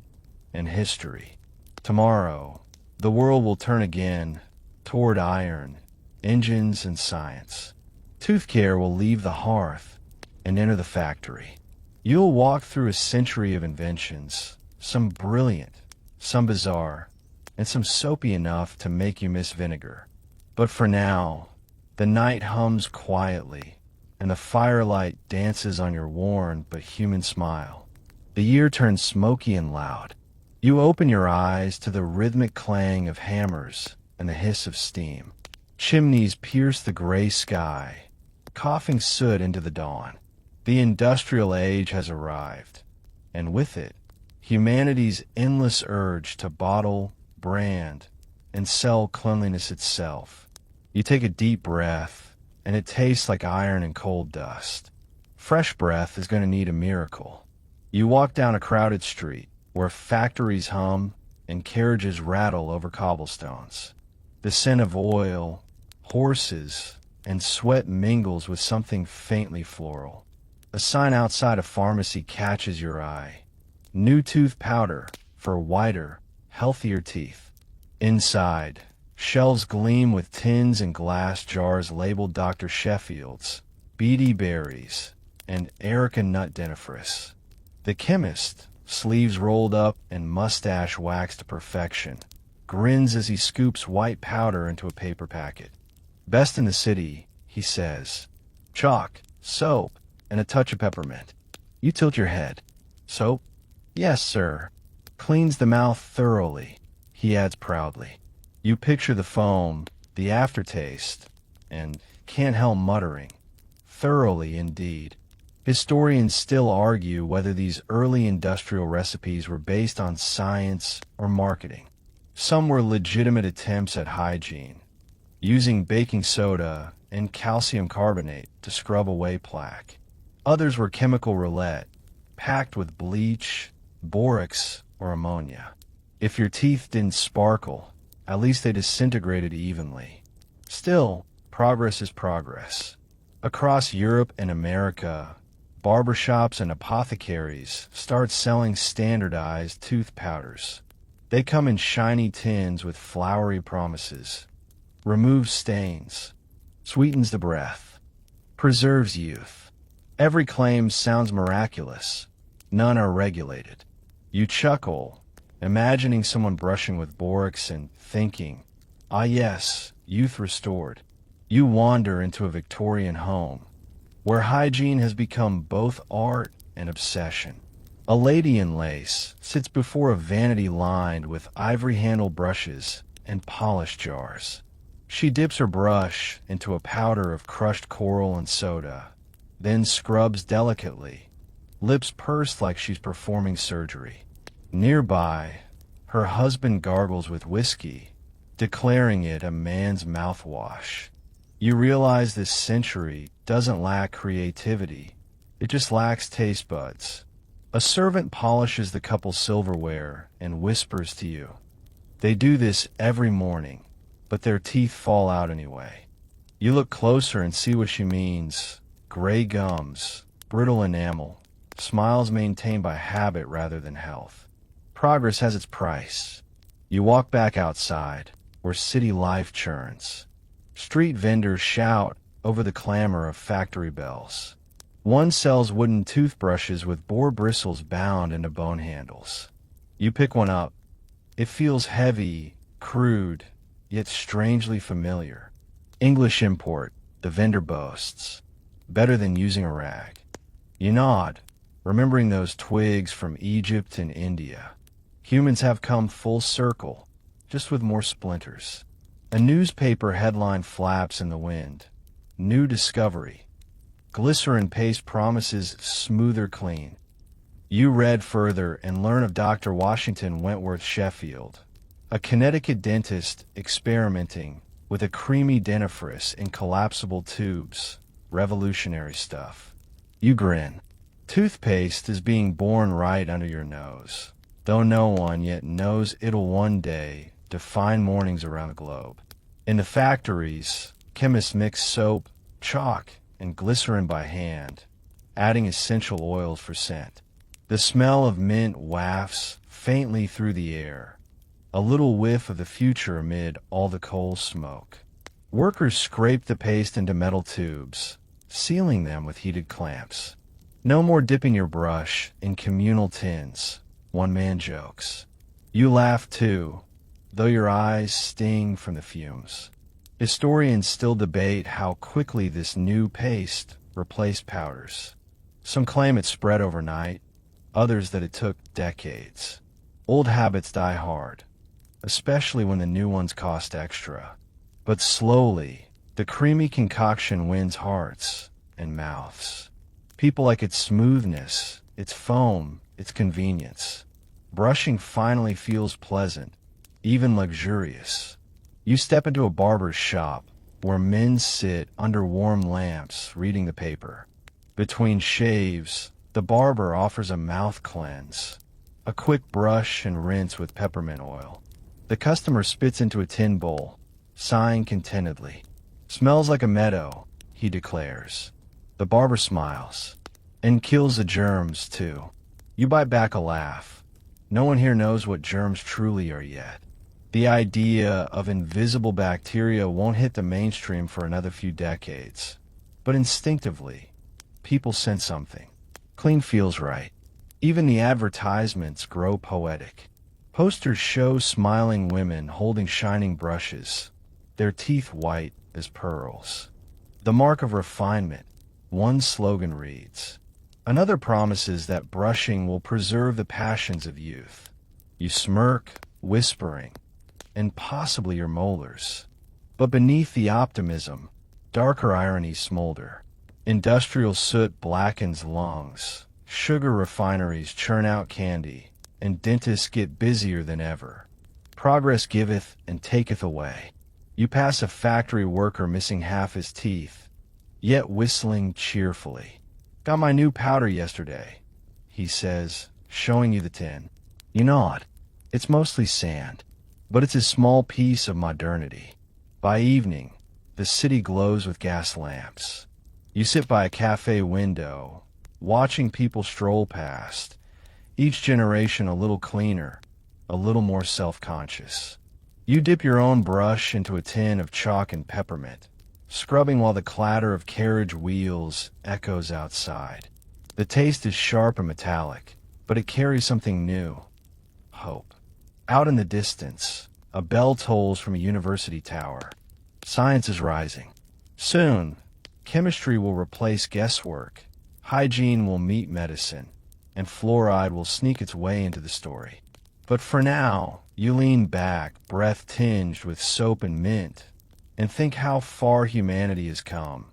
and history. Tomorrow, the world will turn again toward iron, engines, and science. Tooth care will leave the hearth and enter the factory. You'll walk through a century of inventions, some brilliant, some bizarre, and some soapy enough to make you miss vinegar. But for now, the night hums quietly, and the firelight dances on your worn but human smile. The year turns smoky and loud. You open your eyes to the rhythmic clang of hammers and the hiss of steam. Chimneys pierce the gray sky, coughing soot into the dawn. The industrial age has arrived, and with it, humanity's endless urge to bottle, brand, and sell cleanliness itself. You take a deep breath, and it tastes like iron and cold dust. Fresh breath is going to need a miracle. You walk down a crowded street, where factories hum and carriages rattle over cobblestones. The scent of oil, horses, and sweat mingles with something faintly floral. A sign outside a pharmacy catches your eye. New tooth powder for whiter, healthier teeth. Inside, shelves gleam with tins and glass jars labeled Dr. Sheffield's, Beady Berries, and Erica Nut Dentifrice. The chemist, sleeves rolled up and mustache waxed to perfection, grins as he scoops white powder into a paper packet. Best in the city, he says. Chalk, soap, and a touch of peppermint. You tilt your head. Soap? Yes, sir. Cleans the mouth thoroughly, he adds proudly. You picture the foam, the aftertaste, and can't help muttering. Thoroughly indeed. Historians still argue whether these early industrial recipes were based on science or marketing. Some were legitimate attempts at hygiene, using baking soda and calcium carbonate to scrub away plaque. Others were chemical roulette, packed with bleach, borax, or ammonia. If your teeth didn't sparkle, at least they disintegrated evenly. Still, progress is progress. Across Europe and America, barbershops and apothecaries start selling standardized tooth powders. They come in shiny tins with flowery promises. Removes stains, sweetens the breath, preserves youth. Every claim sounds miraculous. None are regulated. You chuckle, imagining someone brushing with borax and thinking, ah yes, youth restored. You wander into a Victorian home, where hygiene has become both art and obsession. A lady in lace sits before a vanity lined with ivory-handled brushes and polish jars. She dips her brush into a powder of crushed coral and soda, then scrubs delicately, lips pursed like she's performing surgery. Nearby, her husband gargles with whiskey, declaring it a man's mouthwash. You realize this century doesn't lack creativity, it just lacks taste buds. A servant polishes the couple's silverware and whispers to you. They do this every morning, but their teeth fall out anyway. You look closer and see what she means. Gray gums, brittle enamel, smiles maintained by habit rather than health. Progress has its price. You walk back outside, where city life churns. Street vendors shout over the clamor of factory bells. One sells wooden toothbrushes with boar bristles bound into bone handles. You pick one up. It feels heavy, crude, yet strangely familiar. English import, the vendor boasts. Better than using a rag. You nod, remembering those twigs from Egypt and India. Humans have come full circle, just with more splinters. A newspaper headline flaps in the wind. New discovery. Glycerin paste promises smoother clean. You read further and learn of Dr. Washington Wentworth Sheffield, a Connecticut dentist experimenting with a creamy dentifrice in collapsible tubes. Revolutionary stuff. You grin. Toothpaste is being born right under your nose, though no one yet knows it'll one day define mornings around the globe. In the factories, chemists mix soap, chalk, and glycerin by hand, adding essential oils for scent. The smell of mint wafts faintly through the air, a little whiff of the future amid all the coal smoke. Workers scrape the paste into metal tubes, sealing them with heated clamps. No more dipping your brush in communal tins, one man jokes. You laugh too, though your eyes sting from the fumes. Historians still debate how quickly this new paste replaced powders. Some claim it spread overnight, others that it took decades. Old habits die hard, especially when the new ones cost extra. But slowly, the creamy concoction wins hearts and mouths. People like its smoothness, its foam, its convenience. Brushing finally feels pleasant, even luxurious. You step into a barber's shop where men sit under warm lamps reading the paper. Between shaves, the barber offers a mouth cleanse, a quick brush and rinse with peppermint oil. The customer spits into a tin bowl, sighing contentedly. Smells like a meadow, he declares. The barber smiles, and kills the germs too. You bite back a laugh. No one here knows what germs truly are yet. The idea of invisible bacteria won't hit the mainstream for another few decades. But instinctively, people sense something. Clean feels right. Even the advertisements grow poetic. Posters show smiling women holding shining brushes, their teeth white as pearls. The mark of refinement, one slogan reads. Another promises that brushing will preserve the passions of youth. You smirk, whispering, and possibly your molars. But beneath the optimism, darker ironies smolder. Industrial soot blackens lungs, sugar refineries churn out candy, and dentists get busier than ever. Progress giveth and taketh away. You pass a factory worker missing half his teeth, yet whistling cheerfully. Got my new powder yesterday, he says, showing you the tin. You nod. It's mostly sand, but it's a small piece of modernity. By evening, the city glows with gas lamps. You sit by a cafe window, watching people stroll past, each generation a little cleaner, a little more self-conscious. You dip your own brush into a tin of chalk and peppermint, scrubbing while the clatter of carriage wheels echoes outside. The taste is sharp and metallic, but it carries something new: hope. Out in the distance, a bell tolls from a university tower. Science is rising. Soon, chemistry will replace guesswork, hygiene will meet medicine, and fluoride will sneak its way into the story. But for now, you lean back, breath tinged with soap and mint, and think how far humanity has come,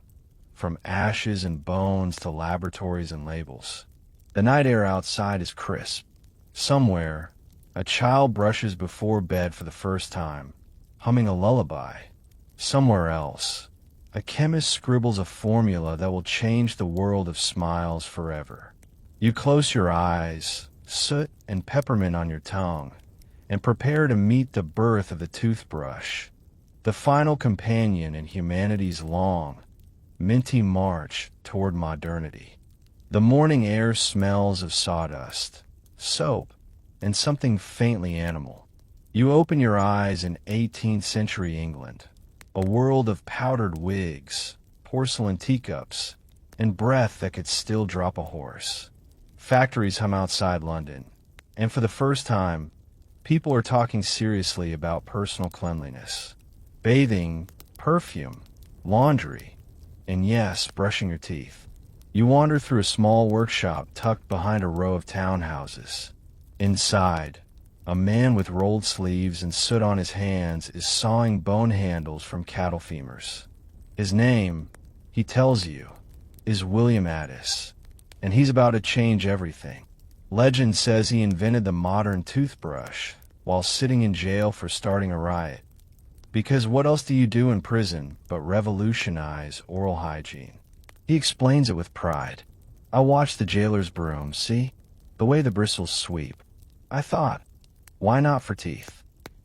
from ashes and bones to laboratories and labels. The night air outside is crisp. Somewhere, a child brushes before bed for the first time, humming a lullaby. Somewhere else, a chemist scribbles a formula that will change the world of smiles forever. You close your eyes, soot and peppermint on your tongue, and prepare to meet the birth of the toothbrush, the final companion in humanity's long, minty march toward modernity. The morning air smells of sawdust, soap, and something faintly animal. You open your eyes in 18th century England, a world of powdered wigs, porcelain teacups, and breath that could still drop a horse. Factories hum outside London, and for the first time, people are talking seriously about personal cleanliness. Bathing, perfume, laundry, and yes, brushing your teeth. You wander through a small workshop tucked behind a row of townhouses. Inside, a man with rolled sleeves and soot on his hands is sawing bone handles from cattle femurs. His name, he tells you, is William Addis, and he's about to change everything. Legend says he invented the modern toothbrush while sitting in jail for starting a riot. Because what else do you do in prison but revolutionize oral hygiene? He explains it with pride. I watched the jailer's broom, see? The way the bristles sweep. I thought, why not for teeth?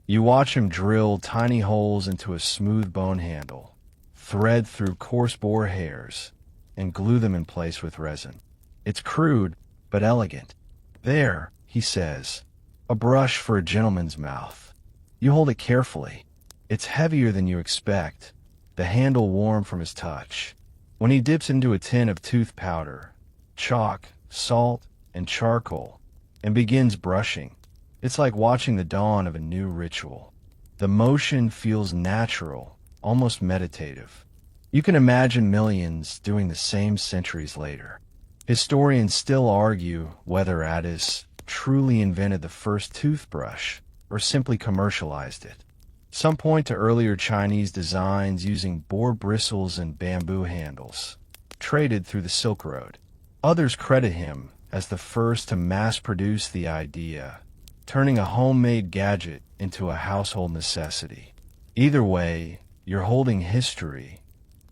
You watch him drill tiny holes into a smooth bone handle, thread through coarse boar hairs, and glue them in place with resin. It's crude, but elegant. There, he says, a brush for a gentleman's mouth. You hold it carefully. It's heavier than you expect, the handle warm from his touch. When he dips into a tin of tooth powder, chalk, salt, and charcoal, and begins brushing, it's like watching the dawn of a new ritual. The motion feels natural, almost meditative. You can imagine millions doing the same centuries later. Historians still argue whether Addis truly invented the first toothbrush or simply commercialized it. Some point to earlier Chinese designs using boar bristles and bamboo handles, traded through the Silk Road. Others credit him as the first to mass-produce the idea, turning a homemade gadget into a household necessity. Either way, you're holding history,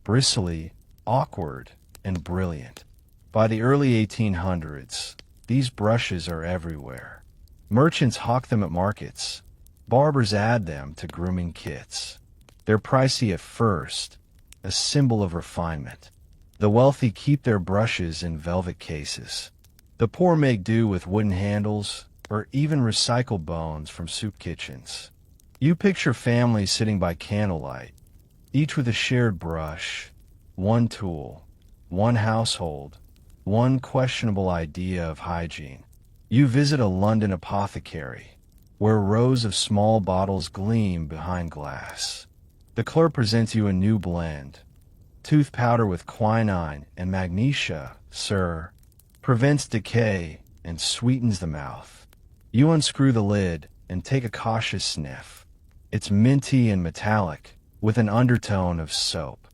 bristly, awkward, and brilliant. By the early 1800s, these brushes are everywhere. Merchants hawk them at markets. Barbers add them to grooming kits. They're pricey at first, a symbol of refinement. The wealthy keep their brushes in velvet cases. The poor make do with wooden handles or even recycled bones from soup kitchens. You picture families sitting by candlelight, each with a shared brush, one tool, one household, one questionable idea of hygiene. You visit a London apothecary, where rows of small bottles gleam behind glass. The clerk presents you a new blend. Tooth powder with quinine and magnesia, sir, prevents decay and sweetens the mouth. You unscrew the lid and take a cautious sniff. It's minty and metallic, with an undertone of soap.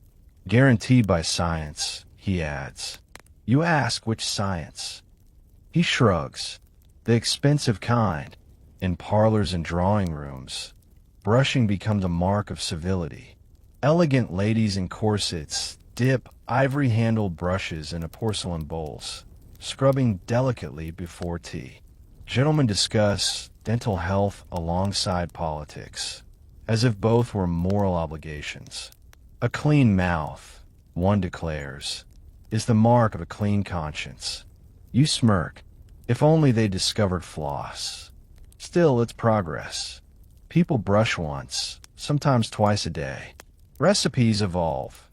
Guaranteed by science, he adds. You ask which science. He shrugs. The expensive kind. In parlors and drawing rooms, brushing becomes a mark of civility. Elegant ladies in corsets dip ivory-handled brushes into porcelain bowls, scrubbing delicately before tea. Gentlemen discuss dental health alongside politics, as if both were moral obligations. A clean mouth, one declares, is the mark of a clean conscience. You smirk. If only they discovered floss. Still, it's progress. People brush once, sometimes twice a day. Recipes evolve.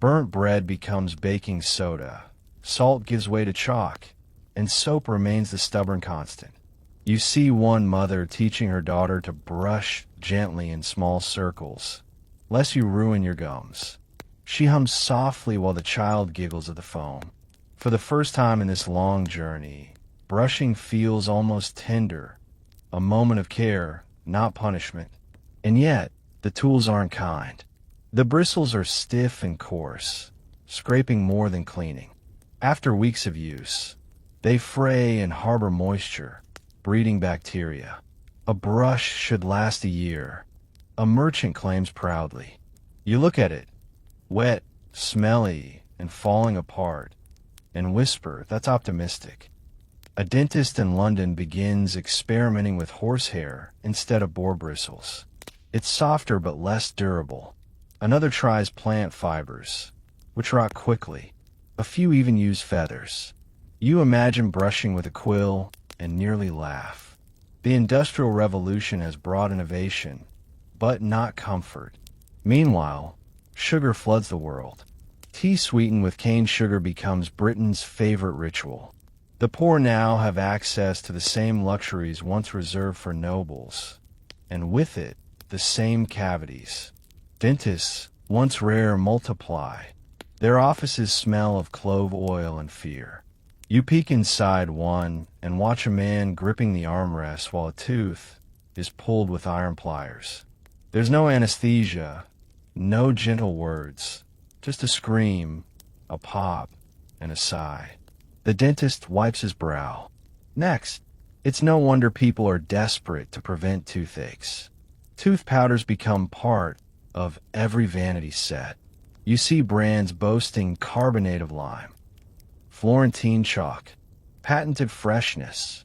Burnt bread becomes baking soda. Salt gives way to chalk, and soap remains the stubborn constant. You see one mother teaching her daughter to brush gently in small circles, lest you ruin your gums. She hums softly while the child giggles at the foam. For the first time in this long journey, brushing feels almost tender, a moment of care, not punishment. And yet, the tools aren't kind. The bristles are stiff and coarse, scraping more than cleaning. After weeks of use, they fray and harbor moisture, breeding bacteria. A brush should last a year, a merchant claims proudly. You look at it, wet, smelly, and falling apart, and whisper, that's optimistic. A dentist in London begins experimenting with horsehair instead of boar bristles. It's softer but less durable. Another tries plant fibers, which rot quickly. A few even use feathers. You imagine brushing with a quill and nearly laugh. The Industrial Revolution has brought innovation, but not comfort. Meanwhile, sugar floods the world. Tea sweetened with cane sugar becomes Britain's favorite ritual. The poor now have access to the same luxuries once reserved for nobles, and with it, the same cavities. Dentists, once rare, multiply. Their offices smell of clove oil and fear. You peek inside one and watch a man gripping the armrest while a tooth is pulled with iron pliers. There's no anesthesia, no gentle words, just a scream, a pop, and a sigh. The dentist wipes his brow. Next, it's no wonder people are desperate to prevent toothaches. Tooth powders become part of every vanity set. You see brands boasting carbonate of lime, Florentine chalk, patented freshness,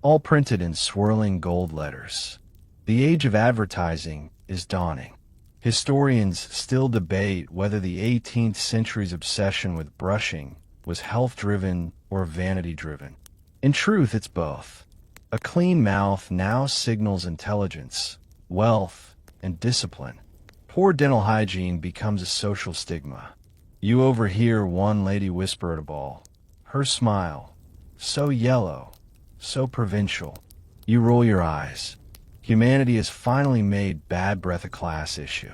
all printed in swirling gold letters. The age of advertising is dawning. Historians still debate whether the 18th century's obsession with brushing was health-driven or vanity-driven. In truth, it's both. A clean mouth now signals intelligence, wealth, and discipline. Poor dental hygiene becomes a social stigma. You overhear one lady whisper at a ball. Her smile, so yellow, so provincial. You roll your eyes. Humanity has finally made bad breath a class issue.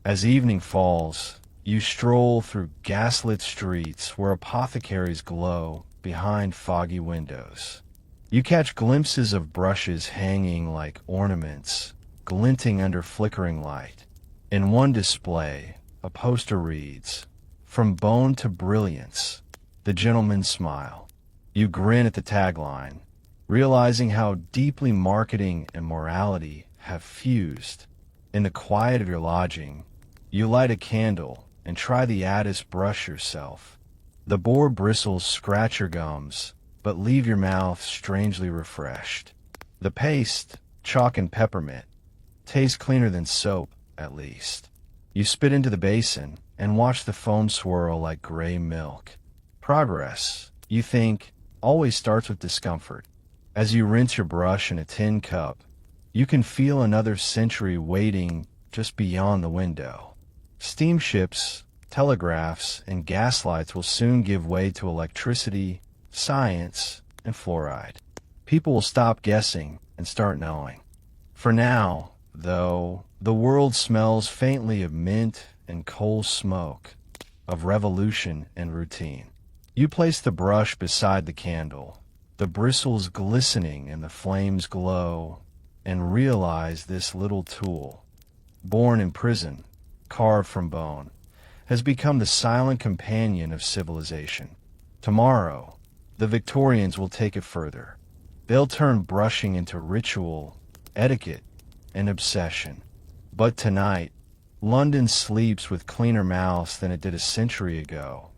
As evening falls, you stroll through gaslit streets where apothecaries glow behind foggy windows. You catch glimpses of brushes hanging like ornaments, glinting under flickering light. In one display, a poster reads, "From bone to brilliance, the gentleman's smile." You grin at the tagline, realizing how deeply marketing and morality have fused. In the quiet of your lodging, you light a candle and try the Addis brush yourself. The boar bristles scratch your gums, but leave your mouth strangely refreshed. The paste, chalk and peppermint, tastes cleaner than soap, at least. You spit into the basin and watch the foam swirl like gray milk. Progress, you think, always starts with discomfort. As you rinse your brush in a tin cup, you can feel another century waiting just beyond the window. Steamships, telegraphs, and gaslights will soon give way to electricity, science, and fluoride. People will stop guessing and start knowing. For now, though, the world smells faintly of mint and coal smoke, of revolution and routine. You place the brush beside the candle, the bristles glistening and the flames glow, and realize this little tool, born in prison, carved from bone, has become the silent companion of civilization. Tomorrow, the Victorians will take it further. They'll turn brushing into ritual, etiquette, and obsession. But tonight, London sleeps with cleaner mouths than it did a century ago,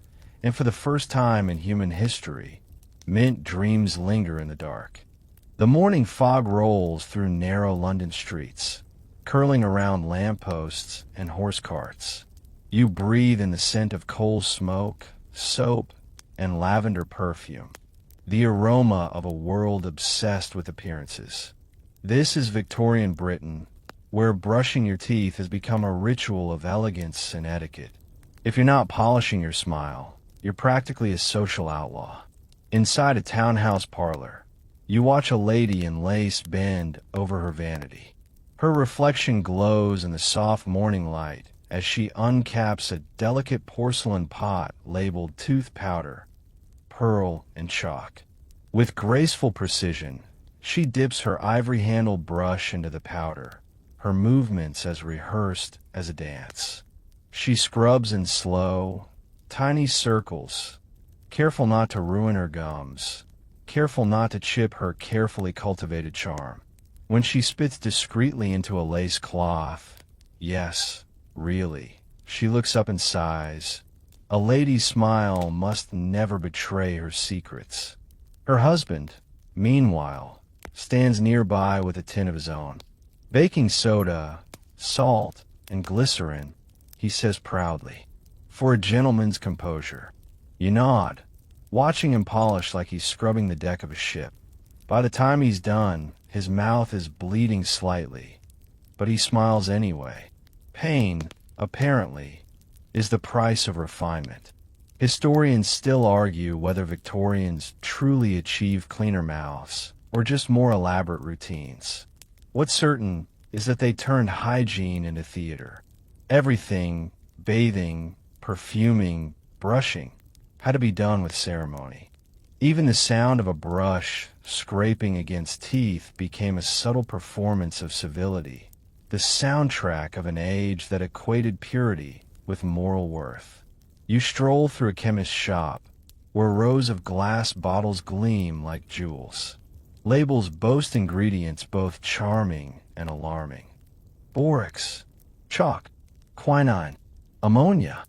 and for the first time in human history, mint dreams linger in the dark. The morning fog rolls through narrow London streets, curling around lampposts and horse carts. You breathe in the scent of coal smoke, soap, and lavender perfume, the aroma of a world obsessed with appearances. This is Victorian Britain, where brushing your teeth has become a ritual of elegance and etiquette. If you're not polishing your smile, you're practically a social outlaw. Inside a townhouse parlor, you watch a lady in lace bend over her vanity. Her reflection glows in the soft morning light as she uncaps a delicate porcelain pot labeled tooth powder, pearl, and chalk. With graceful precision, she dips her ivory-handled brush into the powder, her movements as rehearsed as a dance. She scrubs in slow, tiny circles, careful not to ruin her gums, careful not to chip her carefully cultivated charm. When she spits discreetly into a lace cloth, yes, really, she looks up and sighs. A lady's smile must never betray her secrets. Her husband, meanwhile, stands nearby with a tin of his own. Baking soda, salt, and glycerin, he says proudly. For a gentleman's composure. You nod, watching him polish like he's scrubbing the deck of a ship. By the time he's done, his mouth is bleeding slightly, but he smiles anyway. Pain, apparently, is the price of refinement. Historians still argue whether Victorians truly achieved cleaner mouths or just more elaborate routines. What's certain is that they turned hygiene into theater. Everything, bathing, perfuming, brushing, had to be done with ceremony. Even the sound of a brush scraping against teeth became a subtle performance of civility, the soundtrack of an age that equated purity with moral worth. You stroll through a chemist's shop, where rows of glass bottles gleam like jewels. Labels boast ingredients both charming and alarming. Borax, chalk, quinine, ammonia.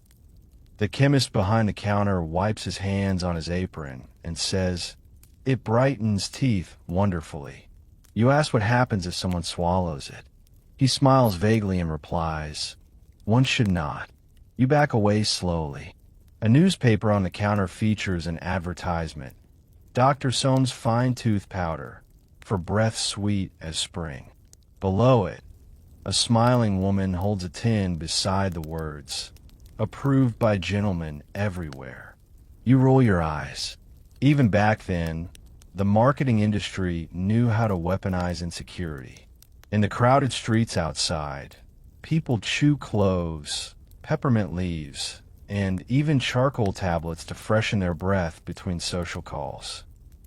The chemist behind the counter wipes his hands on his apron and says, "It brightens teeth wonderfully." You ask what happens if someone swallows it. He smiles vaguely and replies, "One should not." You back away slowly. A newspaper on the counter features an advertisement. Dr. Soames Fine Tooth Powder, for breath sweet as spring. Below it, a smiling woman holds a tin beside the words, "Approved by gentlemen everywhere." You roll your eyes. Even back then, the marketing industry knew how to weaponize insecurity. In the crowded streets outside, people chew cloves, peppermint leaves, and even charcoal tablets to freshen their breath between social calls.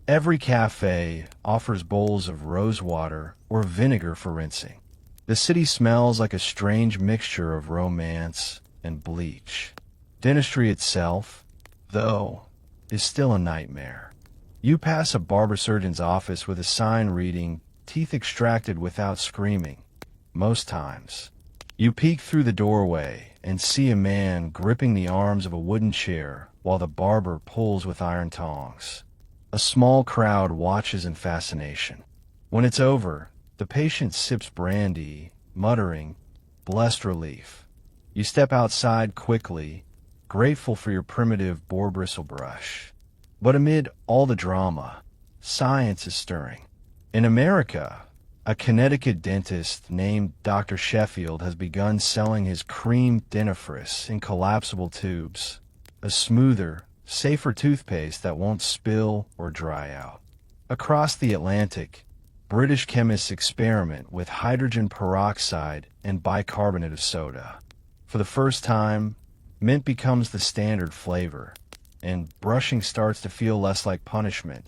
Every cafe offers bowls of rose water or vinegar for rinsing. The city smells like a strange mixture of romance and bleach. Dentistry itself, though, is still a nightmare. You pass a barber surgeon's office with a sign reading, "Teeth extracted without screaming," most times. You peek through the doorway and see a man gripping the arms of a wooden chair while the barber pulls with iron tongs. A small crowd watches in fascination. When it's over, the patient sips brandy, muttering, "Blessed relief." You step outside quickly, grateful for your primitive boar bristle brush. But amid all the drama, science is stirring. In America, a Connecticut dentist named Dr. Sheffield has begun selling his cream dentifrice in collapsible tubes, a smoother, safer toothpaste that won't spill or dry out. Across the Atlantic, British chemists experiment with hydrogen peroxide and bicarbonate of soda. For the first time, mint becomes the standard flavor, and brushing starts to feel less like punishment,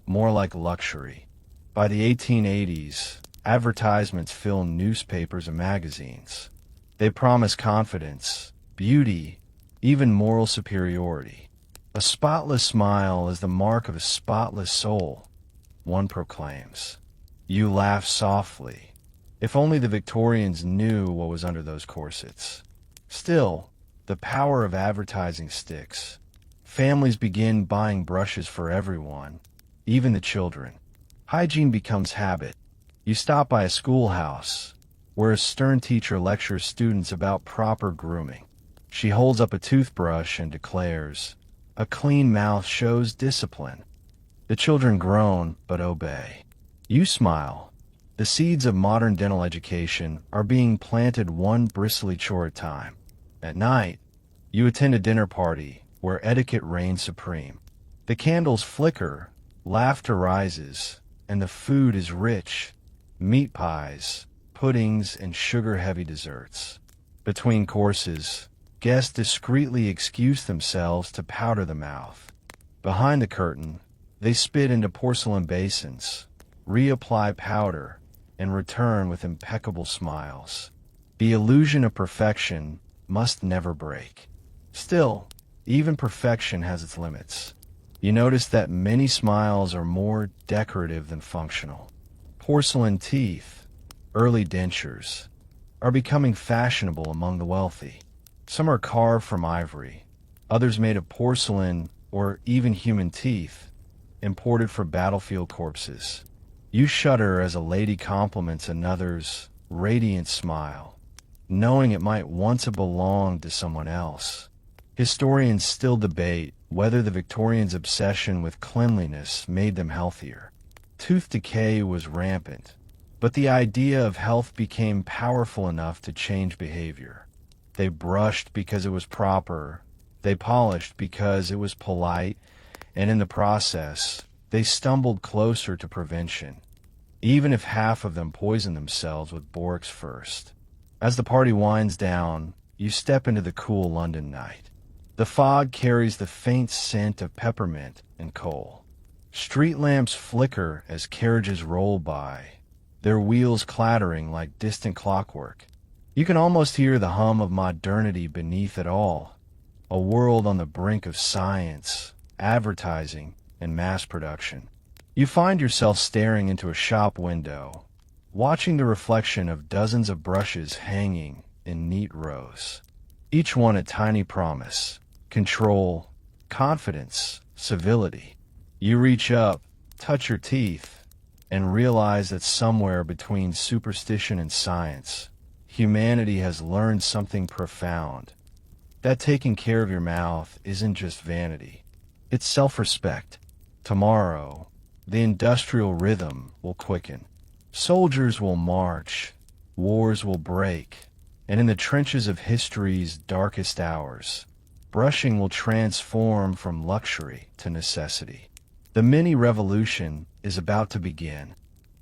more like luxury. By the 1880s, advertisements fill newspapers and magazines. They promise confidence, beauty, even moral superiority. A spotless smile is the mark of a spotless soul, one proclaims. You laugh softly. If only the Victorians knew what was under those corsets. Still, the power of advertising sticks. Families begin buying brushes for everyone, even the children. Hygiene becomes habit. You stop by a schoolhouse, where a stern teacher lectures students about proper grooming. She holds up a toothbrush and declares, "A clean mouth shows discipline." The children groan but obey. You smile. The seeds of modern dental education are being planted one bristly chore at a time. At night, you attend a dinner party where etiquette reigns supreme. The candles flicker, laughter rises, and the food is rich: meat pies, puddings, and sugar-heavy desserts. Between courses, guests discreetly excuse themselves to powder the mouth. Behind the curtain, they spit into porcelain basins, reapply powder, and return with impeccable smiles. The illusion of perfection must never break. Still, even perfection has its limits. You notice that many smiles are more decorative than functional. Porcelain teeth, early dentures, are becoming fashionable among the wealthy. Some are carved from ivory, others made of porcelain or even human teeth, imported for battlefield corpses. You shudder as a lady compliments another's radiant smile, knowing it might once have belonged to someone else. Historians still debate whether the Victorians' obsession with cleanliness made them healthier. Tooth decay was rampant, but the idea of health became powerful enough to change behavior. They brushed because it was proper, they polished because it was polite, and in the process, they stumbled closer to prevention, even if half of them poisoned themselves with borax first. As the party winds down, you step into the cool London night. The fog carries the faint scent of peppermint and coal. Street lamps flicker as carriages roll by, their wheels clattering like distant clockwork. You can almost hear the hum of modernity beneath it all, a world on the brink of science, advertising, and mass production. You find yourself staring into a shop window, watching the reflection of dozens of brushes hanging in neat rows, each one a tiny promise: control, confidence, civility. You reach up, touch your teeth, and realize that somewhere between superstition and science, humanity has learned something profound. That taking care of your mouth isn't just vanity, it's self-respect. Tomorrow, the industrial rhythm will quicken. Soldiers will march, wars will break, and in the trenches of history's darkest hours, brushing will transform from luxury to necessity. The mini-revolution is about to begin.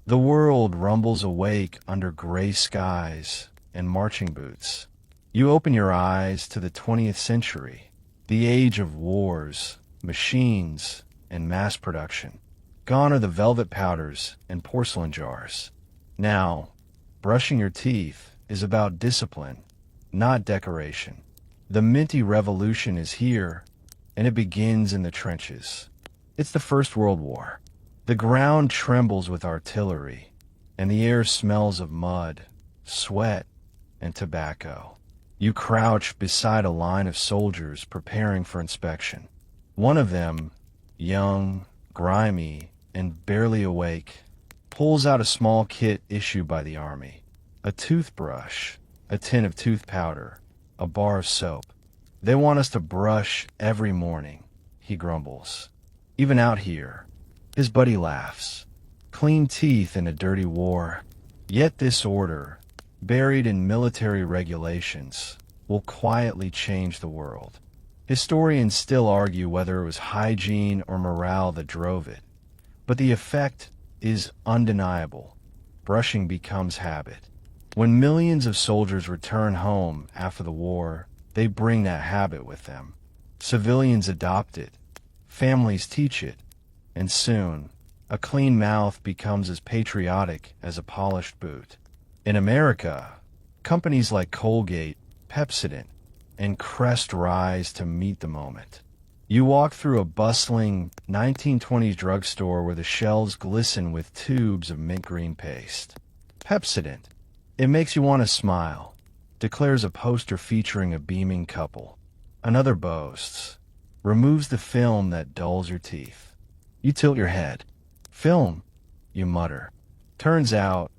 The world rumbles awake under gray skies and marching boots. You open your eyes to the 20th century, the age of wars, machines, and mass production. Gone are the velvet powders and porcelain jars. Now, brushing your teeth is about discipline, not decoration. The minty revolution is here, and it begins in the trenches. It's the First World War. The ground trembles with artillery, and the air smells of mud, sweat, and tobacco. You crouch beside a line of soldiers preparing for inspection. One of them, young, grimy, and barely awake, pulls out a small kit issued by the army: a toothbrush, a tin of tooth powder, a bar of soap. "They want us to brush every morning," he grumbles. "Even out here." His buddy laughs. Clean teeth in a dirty war. Yet this order, buried in military regulations, will quietly change the world. Historians still argue whether it was hygiene or morale that drove it, but the effect is undeniable. Brushing becomes habit. When millions of soldiers return home after the war, they bring that habit with them. Civilians adopt it, families teach it, and soon, a clean mouth becomes as patriotic as a polished boot. In America, companies like Colgate, Pepsodent, and Crest rise to meet the moment. You walk through a bustling 1920s drugstore where the shelves glisten with tubes of mint green paste. Pepsodent, it makes you want to smile, declares a poster featuring a beaming couple. Another boasts, removes the film that dulls your teeth. You tilt your head. Film? you mutter. Turns out,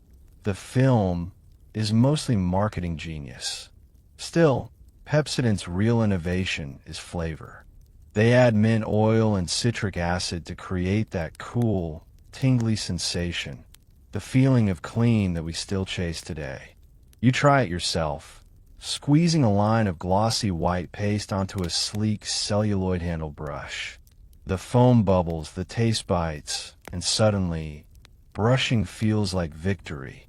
the film is mostly marketing genius. Still, Pepsodent's real innovation is flavor. They add mint oil and citric acid to create that cool, tingly sensation, the feeling of clean that we still chase today. You try it yourself, squeezing a line of glossy white paste onto a sleek celluloid handle brush. The foam bubbles, the taste bites, and suddenly, brushing feels like victory.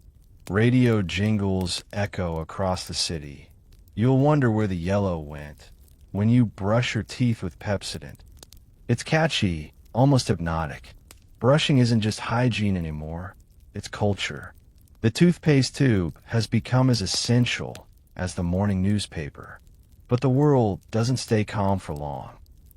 Radio jingles echo across the city. You'll wonder where the yellow went when you brush your teeth with Pepsodent. It's catchy, almost hypnotic. Brushing isn't just hygiene anymore, it's culture. The toothpaste tube has become as essential as the morning newspaper. But the world doesn't stay calm for long.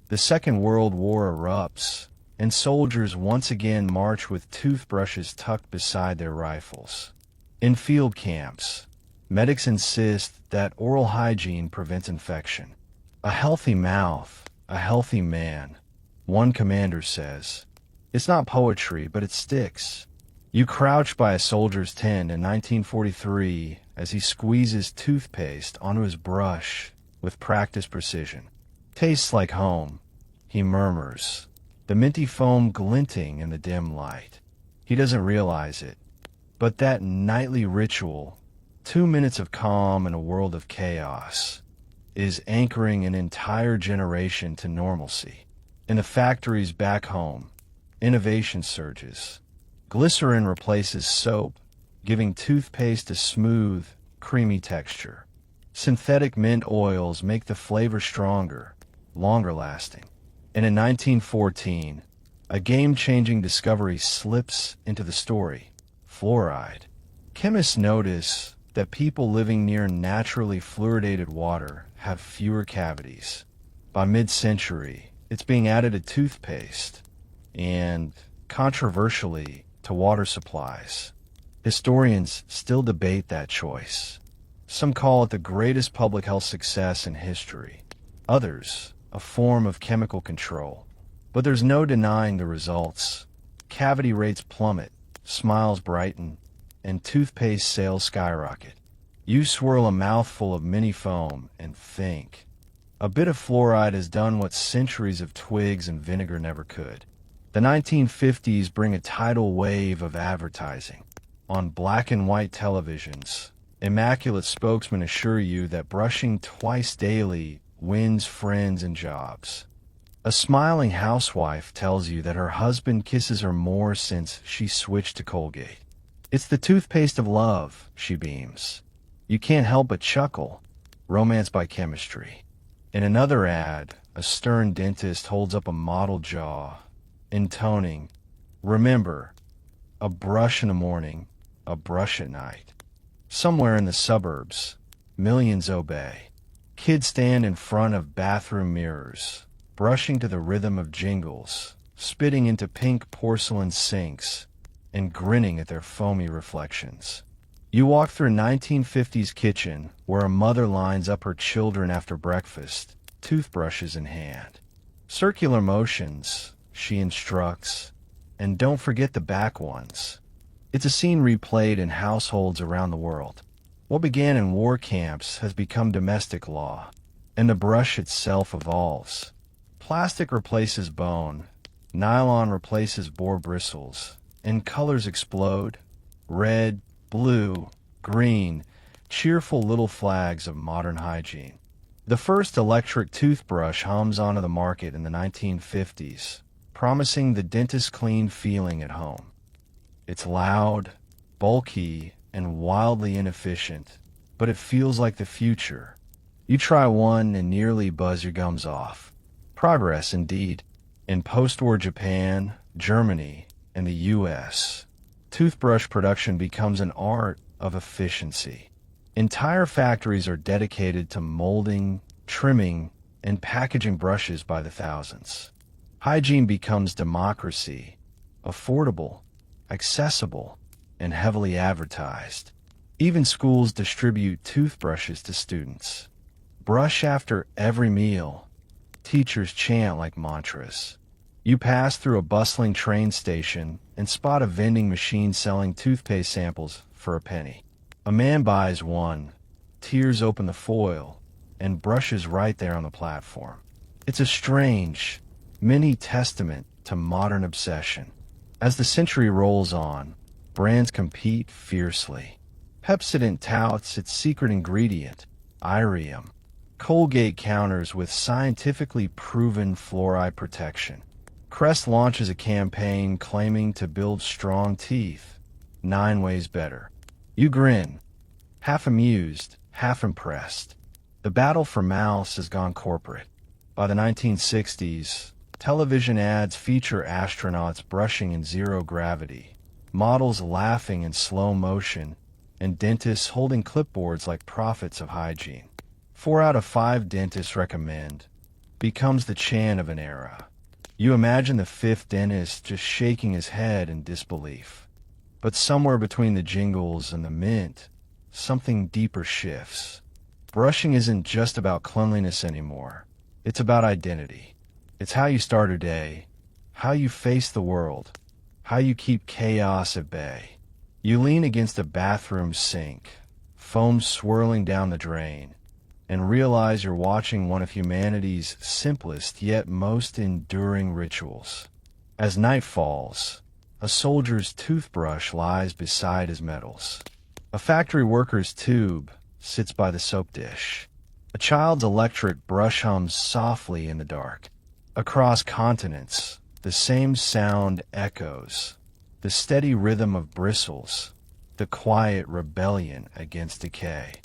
The Second World War erupts, and soldiers once again march with toothbrushes tucked beside their rifles. In field camps, medics insist that oral hygiene prevents infection. A healthy mouth, a healthy man, one commander says. It's not poetry, but it sticks. You crouch by a soldier's tent in 1943 as he squeezes toothpaste onto his brush with practiced precision. Tastes like home, he murmurs, the minty foam glinting in the dim light. He doesn't realize it, but that nightly ritual, 2 minutes of calm in a world of chaos, is anchoring an entire generation to normalcy. In the factories back home, innovation surges. Glycerin replaces soap, giving toothpaste a smooth, creamy texture. Synthetic mint oils make the flavor stronger, longer lasting. And in 1914, a game-changing discovery slips into the story: fluoride. Chemists notice that people living near naturally fluoridated water have fewer cavities. By mid-century, it's being added to toothpaste and, controversially, to water supplies. Historians still debate that choice. Some call it the greatest public health success in history. Others, a form of chemical control. But there's no denying the results. Cavity rates plummet, smiles brighten, and toothpaste sales skyrocket. You swirl a mouthful of mini foam and think. A bit of fluoride has done what centuries of twigs and vinegar never could. The 1950s bring a tidal wave of advertising. On black and white televisions, immaculate spokesmen assure you that brushing twice daily wins friends and jobs. A smiling housewife tells you that her husband kisses her more since she switched to Colgate. It's the toothpaste of love, she beams. You can't help but chuckle. Romance by chemistry. In another ad, a stern dentist holds up a model jaw, intoning, remember, a brush in the morning, a brush at night. Somewhere in the suburbs, millions obey. Kids stand in front of bathroom mirrors, brushing to the rhythm of jingles, spitting into pink porcelain sinks, and grinning at their foamy reflections. You walk through a 1950s kitchen where a mother lines up her children after breakfast, toothbrushes in hand. Circular motions, she instructs, and don't forget the back ones. It's a scene replayed in households around the world. What began in war camps has become domestic law, and the brush itself evolves. Plastic replaces bone, nylon replaces boar bristles, and colors explode. Red, blue, green, cheerful little flags of modern hygiene. The first electric toothbrush hums onto the market in the 1950s, promising the dentist's clean feeling at home. It's loud, bulky, and wildly inefficient, but it feels like the future. You try one and nearly buzz your gums off. Progress, indeed. In post-war Japan, Germany, and the U.S., toothbrush production becomes an art of efficiency. Entire factories are dedicated to molding, trimming, and packaging brushes by the thousands. Hygiene becomes democracy, affordable, accessible, and heavily advertised. Even schools distribute toothbrushes to students. Brush after every meal. Teachers chant like mantras. You pass through a bustling train station and spot a vending machine selling toothpaste samples for a penny. A man buys one, tears open the foil, and brushes right there on the platform. It's a strange, mini testament to modern obsession. As the century rolls on, brands compete fiercely. Pepsodent touts its secret ingredient, irium. Colgate counters with scientifically proven fluoride protection. Crest launches a campaign claiming to build strong teeth, 9 ways better. You grin, half amused, half impressed. The battle for mouths has gone corporate. By the 1960s, television ads feature astronauts brushing in zero gravity, models laughing in slow motion, and dentists holding clipboards like prophets of hygiene. 4 out of 5 dentists recommend becomes the chant of an era. You imagine the 5th dentist just shaking his head in disbelief. But somewhere between the jingles and the mint, something deeper shifts. Brushing isn't just about cleanliness anymore. It's about identity. It's how you start a day, how you face the world, how you keep chaos at bay. You lean against a bathroom sink, foam swirling down the drain, and realize you're watching one of humanity's simplest yet most enduring rituals. As night falls, a soldier's toothbrush lies beside his medals. A factory worker's tube sits by the soap dish. A child's electric brush hums softly in the dark. Across continents, the same sound echoes. The steady rhythm of bristles, the quiet rebellion against decay.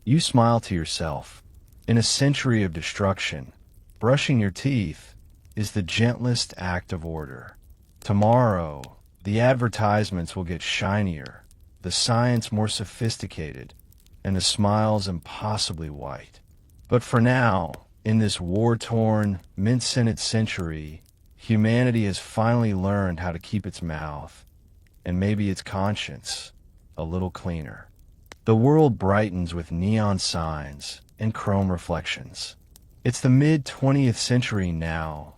You smile to yourself. In a century of destruction, brushing your teeth is the gentlest act of order. Tomorrow, the advertisements will get shinier, the science more sophisticated, and the smiles impossibly white. But for now, in this war-torn, mint-scented century, humanity has finally learned how to keep its mouth, and maybe its conscience, a little cleaner. The world brightens with neon signs and chrome reflections. It's the mid-20th century now,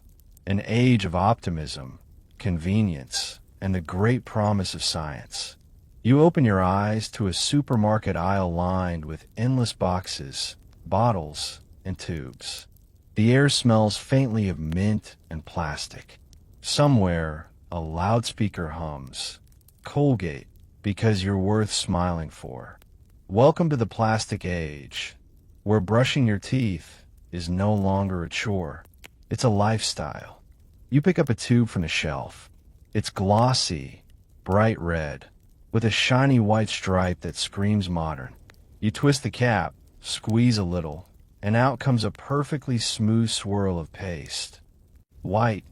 an age of optimism, convenience, and the great promise of science. You open your eyes to a supermarket aisle lined with endless boxes, bottles, and tubes. The air smells faintly of mint and plastic. Somewhere, a loudspeaker hums, Colgate, because you're worth smiling for. Welcome to the plastic age, where brushing your teeth is no longer a chore. It's a lifestyle. You pick up a tube from the shelf. It's glossy, bright red, with a shiny white stripe that screams modern. You twist the cap, squeeze a little, and out comes a perfectly smooth swirl of paste. White,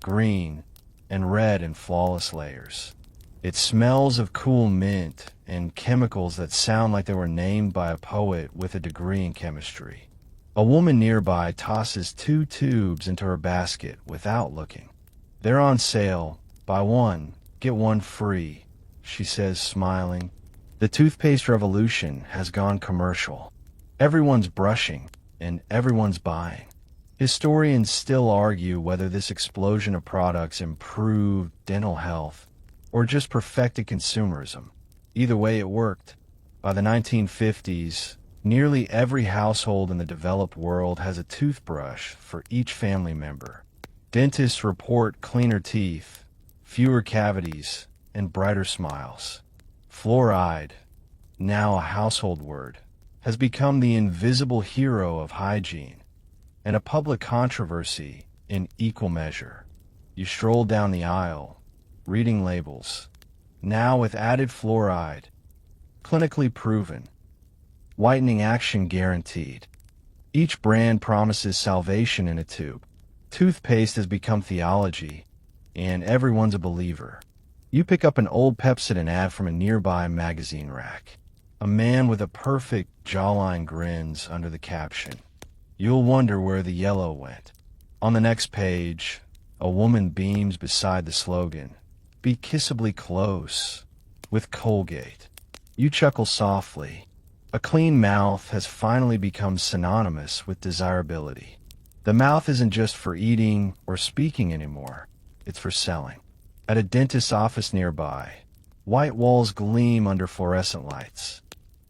green, and red in flawless layers. It smells of cool mint and chemicals that sound like they were named by a poet with a degree in chemistry. A woman nearby tosses 2 tubes into her basket without looking. They're on sale. Buy one, get one free, she says, smiling. The toothpaste revolution has gone commercial. Everyone's brushing, and everyone's buying. Historians still argue whether this explosion of products improved dental health or just perfected consumerism. Either way, it worked. By the 1950s, nearly every household in the developed world has a toothbrush for each family member. Dentists report cleaner teeth, fewer cavities, and brighter smiles. Fluoride, now a household word, has become the invisible hero of hygiene, and a public controversy in equal measure. You stroll down the aisle, reading labels, now with added fluoride, clinically proven, whitening action guaranteed. Each brand promises salvation in a tube. Toothpaste has become theology, and everyone's a believer. You pick up an old Pepsodent ad from a nearby magazine rack. A man with a perfect jawline grins under the caption. You'll wonder where the yellow went. On the next page, a woman beams beside the slogan, "Be kissably close," with Colgate. You chuckle softly. A clean mouth has finally become synonymous with desirability. The mouth isn't just for eating or speaking anymore. it's for selling. At a dentist's office nearby, white walls gleam under fluorescent lights.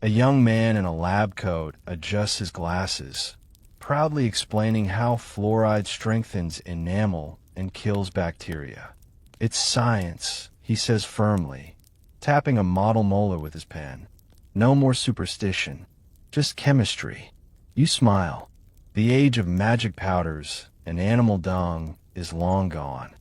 A young man in a lab coat adjusts his glasses, proudly explaining how fluoride strengthens enamel and kills bacteria. It's science, he says firmly, tapping a model molar with his pen. No more superstition, just chemistry. You smile. The age of magic powders and animal dung is long gone.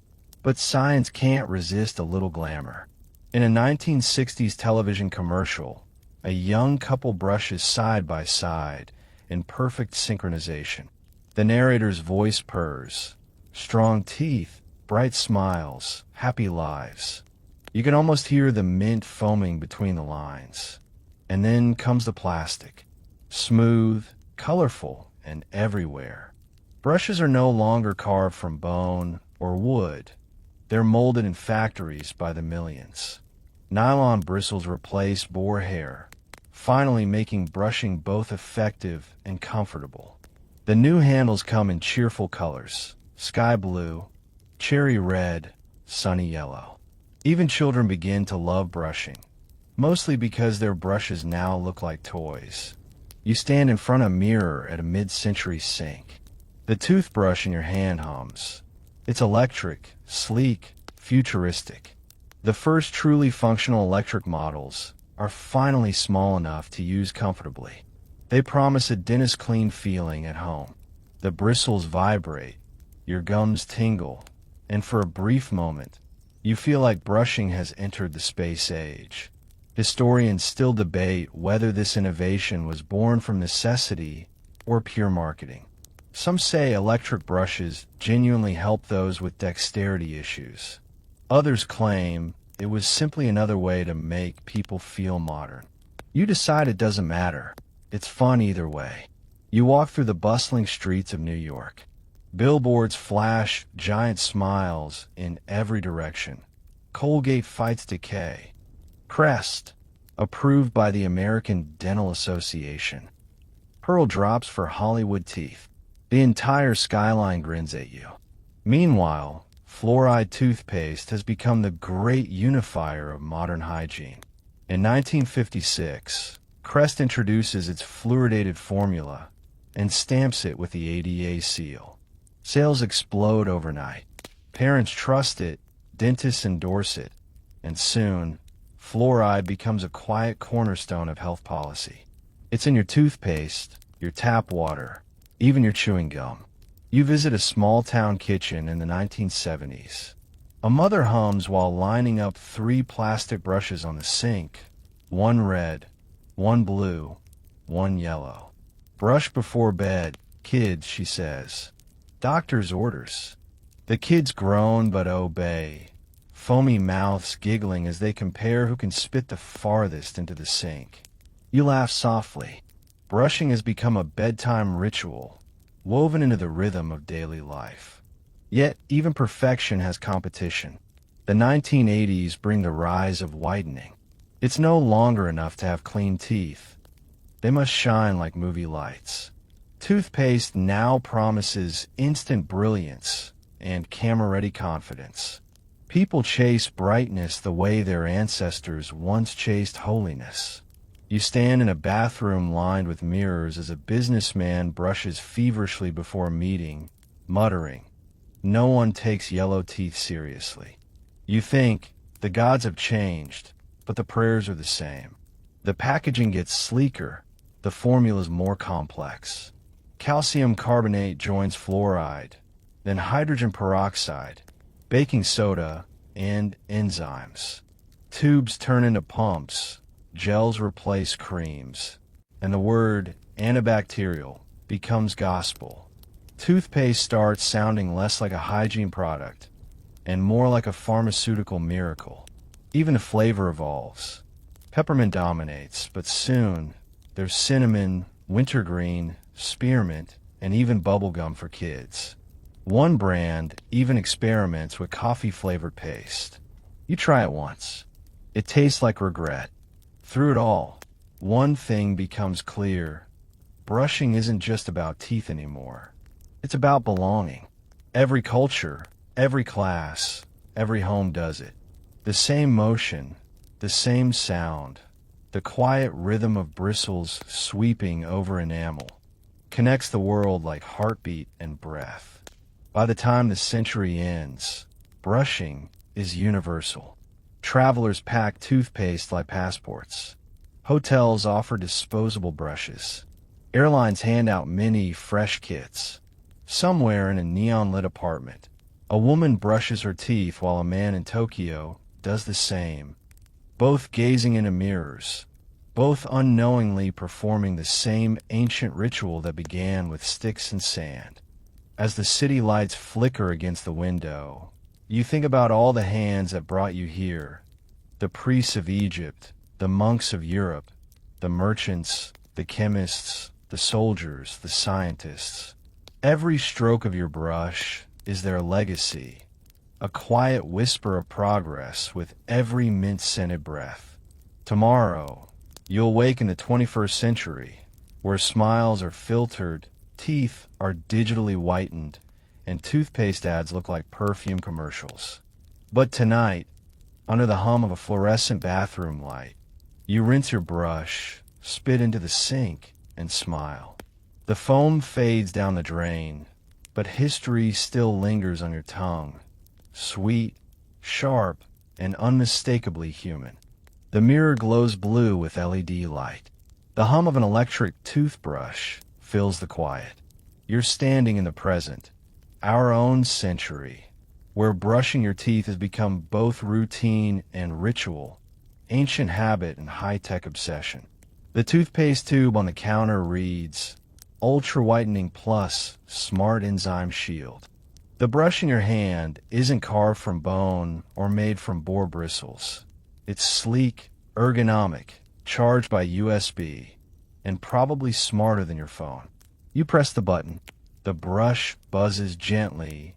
But science can't resist a little glamour. In a 1960s television commercial, a young couple brushes side by side in perfect synchronization. The narrator's voice purrs. Strong teeth, bright smiles, happy lives. You can almost hear the mint foaming between the lines. And then comes the plastic. Smooth, colorful, and everywhere. Brushes are no longer carved from bone or wood. They're molded in factories by the millions. Nylon bristles replace boar hair, finally making brushing both effective and comfortable. The new handles come in cheerful colors: sky blue, cherry red, sunny yellow. Even children begin to love brushing, mostly because their brushes now look like toys. You stand in front of a mirror at a mid-century sink. The toothbrush in your hand hums. It's electric, sleek, futuristic. The first truly functional electric models are finally small enough to use comfortably. They promise a dentist-clean feeling at home. The bristles vibrate, your gums tingle, and for a brief moment, you feel like brushing has entered the space age. Historians still debate whether this innovation was born from necessity or pure marketing. Some say electric brushes genuinely help those with dexterity issues. Others claim it was simply another way to make people feel modern. You decide. It doesn't matter. It's fun either way. You walk through the bustling streets of New York. Billboards flash giant smiles in every direction. Colgate fights decay. Crest, approved by the American Dental Association. Pearl drops for Hollywood teeth. The entire skyline grins at you. Meanwhile, fluoride toothpaste has become the great unifier of modern hygiene. In 1956, Crest introduces its fluoridated formula and stamps it with the ADA seal. Sales explode overnight. Parents trust it, dentists endorse it, and soon, fluoride becomes a quiet cornerstone of health policy. It's in your toothpaste, your tap water, even your chewing gum. You visit a small-town kitchen in the 1970s. A mother hums while lining up 3 plastic brushes on the sink. One red, one blue, one yellow. Brush before bed, kids, she says. Doctor's orders. The kids groan but obey, foamy mouths giggling as they compare who can spit the farthest into the sink. You laugh softly. Brushing has become a bedtime ritual, woven into the rhythm of daily life. Yet, even perfection has competition. The 1980s bring the rise of whitening. It's no longer enough to have clean teeth. They must shine like movie lights. Toothpaste now promises instant brilliance and camera-ready confidence. People chase brightness the way their ancestors once chased holiness. You stand in a bathroom lined with mirrors as a businessman brushes feverishly before a meeting, muttering, "No one takes yellow teeth seriously." You think, the gods have changed, but the prayers are the same. The packaging gets sleeker, the formula's more complex. Calcium carbonate joins fluoride, then hydrogen peroxide, baking soda, and enzymes. Tubes turn into pumps, gels replace creams, and the word antibacterial becomes gospel. Toothpaste starts sounding less like a hygiene product and more like a pharmaceutical miracle. Even the flavor evolves. Peppermint dominates, but soon there's cinnamon, wintergreen, spearmint, and even bubblegum for kids. One brand even experiments with coffee-flavored paste. You try it once. It tastes like regret. Through it all, one thing becomes clear. Brushing isn't just about teeth anymore. It's about belonging. Every culture, Every class, every home does it. The same motion, the same sound, the quiet rhythm of bristles sweeping over enamel connects the world like heartbeat and breath. By the time the century ends, brushing is universal. Travelers pack toothpaste like passports. Hotels offer disposable brushes. Airlines hand out mini fresh kits. Somewhere in a neon-lit apartment, a woman brushes her teeth while a man in Tokyo does the same, both gazing into mirrors, both unknowingly performing the same ancient ritual that began with sticks and sand. As the city lights flicker against the window, you think about all the hands that brought you here, the priests of Egypt, the monks of Europe, the merchants, the chemists, the soldiers, the scientists. Every stroke of your brush is their legacy, a quiet whisper of progress with every mint-scented breath. Tomorrow, you'll wake in the 21st century, where smiles are filtered, teeth are digitally whitened, and toothpaste ads look like perfume commercials. But tonight, under the hum of a fluorescent bathroom light, you rinse your brush, spit into the sink, and smile. The foam fades down the drain, but history still lingers on your tongue, sweet, sharp, and unmistakably human. The mirror glows blue with LED light. The hum of an electric toothbrush fills the quiet. You're standing in the present, our own century, where brushing your teeth has become both routine and ritual, ancient habit and high-tech obsession. The toothpaste tube on the counter reads, Ultra Whitening Plus Smart Enzyme Shield. The brush in your hand isn't carved from bone or made from boar bristles. It's sleek, ergonomic, charged by USB, and probably smarter than your phone. You press the button, the brush buzzes gently,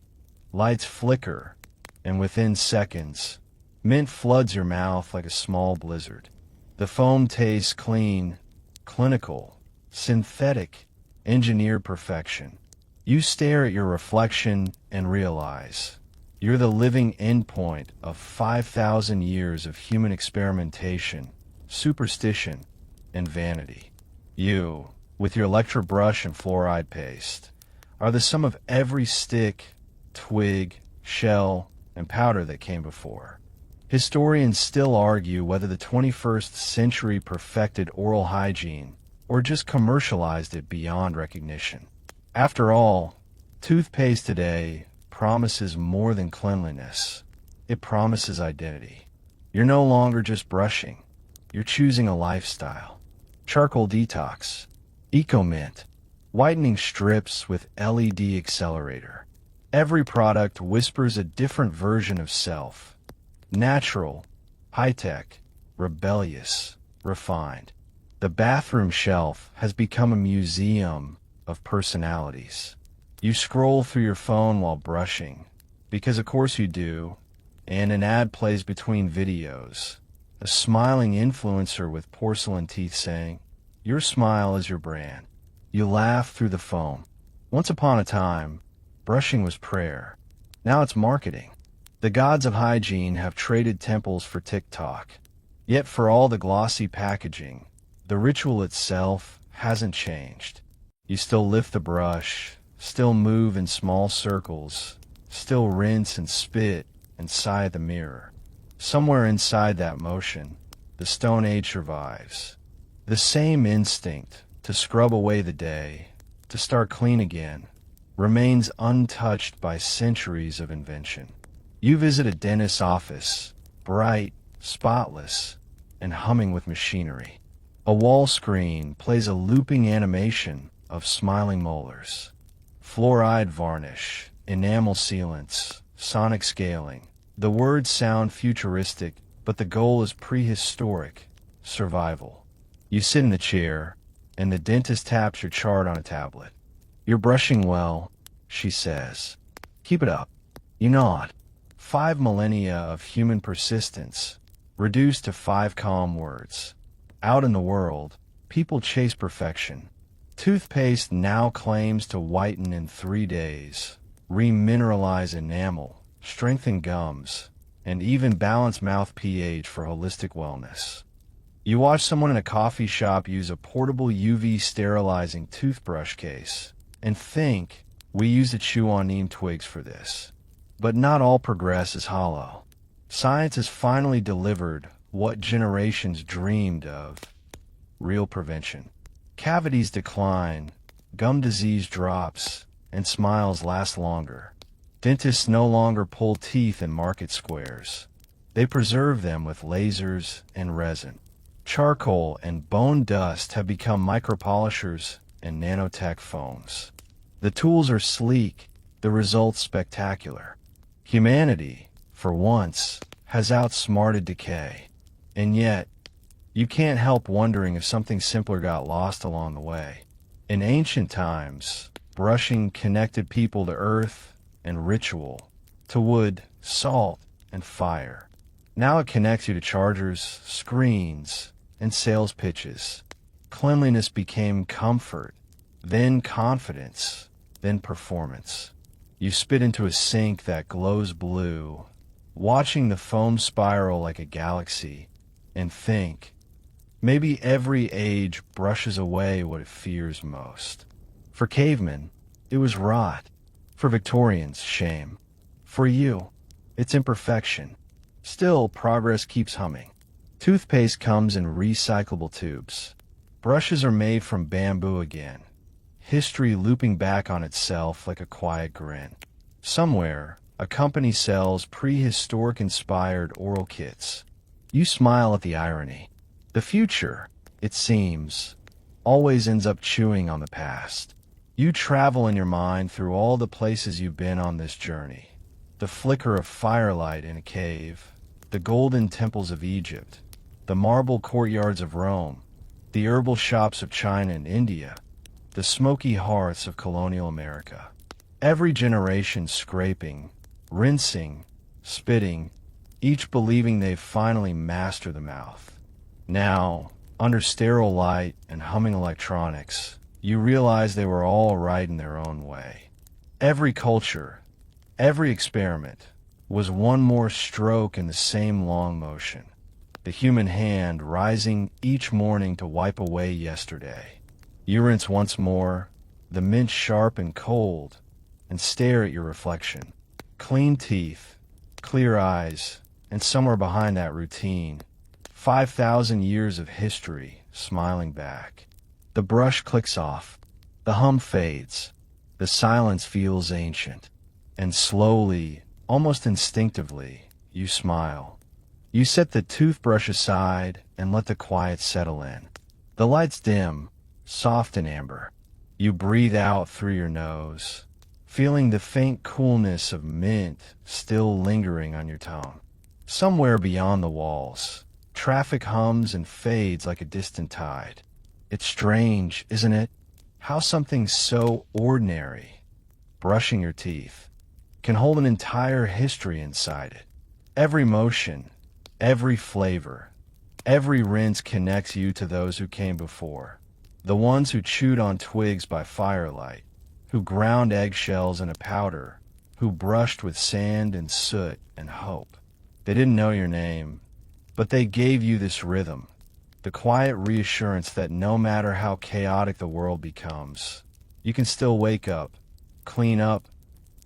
lights flicker, and within seconds, mint floods your mouth like a small blizzard. The foam tastes clean, clinical, synthetic, engineered perfection. You stare at your reflection and realize you're the living endpoint of 5,000 years of human experimentation, superstition, and vanity. You, with your electric brush and fluoride paste, are the sum of every stick, twig, shell, and powder that came before. Historians still argue whether the 21st century perfected oral hygiene or just commercialized it beyond recognition. After all, toothpaste today promises more than cleanliness. It promises identity. You're no longer just brushing. You're choosing a lifestyle. Charcoal detox, eco mint, whitening strips with LED accelerator. Every product whispers a different version of self. Natural, high-tech, rebellious, refined. The bathroom shelf has become a museum of personalities. You scroll through your phone while brushing, because of course you do, and an ad plays between videos. A smiling influencer with porcelain teeth saying, "Your smile is your brand." You laugh through the foam. Once upon a time, brushing was prayer. Now it's marketing. The gods of hygiene have traded temples for TikTok. Yet for all the glossy packaging, the ritual itself hasn't changed. You still lift the brush, still move in small circles, still rinse and spit and sigh at the mirror. Somewhere inside that motion, the Stone Age survives. The same instinct to scrub away the day, to start clean again, remains untouched by centuries of invention. You visit a dentist's office, bright, spotless, and humming with machinery. A wall screen plays a looping animation of smiling molars. Fluoride varnish, enamel sealants, sonic scaling. The words sound futuristic, but the goal is prehistoric, survival. You sit in the chair, and the dentist taps your chart on a tablet. "You're brushing well," she says. "Keep it up." You nod. 5 millennia of human persistence, reduced to 5 calm words. Out in the world, people chase perfection. Toothpaste now claims to whiten in 3 days, remineralize enamel, strengthen gums, and even balance mouth pH for holistic wellness. You watch someone in a coffee shop use a portable UV sterilizing toothbrush case and think, we use to chew on neem twigs for this. But not all progress is hollow. Science has finally delivered what generations dreamed of: real prevention. Cavities decline, gum disease drops, and smiles last longer. Dentists no longer pull teeth in market squares. They preserve them with lasers and resin. Charcoal and bone dust have become micropolishers and nanotech foams. The tools are sleek, the results spectacular. Humanity, for once, has outsmarted decay. And yet, you can't help wondering if something simpler got lost along the way. In ancient times, brushing connected people to earth and ritual, to wood, salt, and fire. Now it connects you to chargers, screens, and sales pitches. Cleanliness became comfort, then confidence, then performance. You spit into a sink that glows blue, watching the foam spiral like a galaxy, and think, maybe every age brushes away what it fears most. For cavemen, it was rot. For Victorians, shame. For you, it's imperfection. Still, progress keeps humming. Toothpaste comes in recyclable tubes. Brushes are made from bamboo again. History looping back on itself like a quiet grin. Somewhere, a company sells prehistoric-inspired oral kits. You smile at the irony. The future, it seems, always ends up chewing on the past. You travel in your mind through all the places you've been on this journey. The flicker of firelight in a cave, the golden temples of Egypt, the marble courtyards of Rome, the herbal shops of China and India, the smoky hearths of colonial America. Every generation scraping, rinsing, spitting, each believing they've finally mastered the mouth. Now, under sterile light and humming electronics, you realize they were all right in their own way. Every culture, every experiment, was one more stroke in the same long motion. The human hand rising each morning to wipe away yesterday. You rinse once more, the mint sharp and cold, and stare at your reflection. Clean teeth, clear eyes, and somewhere behind that routine, 5,000 years of history smiling back. The brush clicks off, the hum fades, the silence feels ancient, and slowly, almost instinctively, you smile. You set the toothbrush aside and let the quiet settle in. The lights dim, soft and amber. You breathe out through your nose, feeling the faint coolness of mint still lingering on your tongue. Somewhere beyond the walls, traffic hums and fades like a distant tide. It's strange, isn't it? How something so ordinary, brushing your teeth, can hold an entire history inside it. Every motion, every flavor, every rinse connects you to those who came before. The ones who chewed on twigs by firelight, who ground eggshells in a powder, who brushed with sand and soot and hope. They didn't know your name, but they gave you this rhythm, the quiet reassurance that no matter how chaotic the world becomes, you can still wake up, clean up,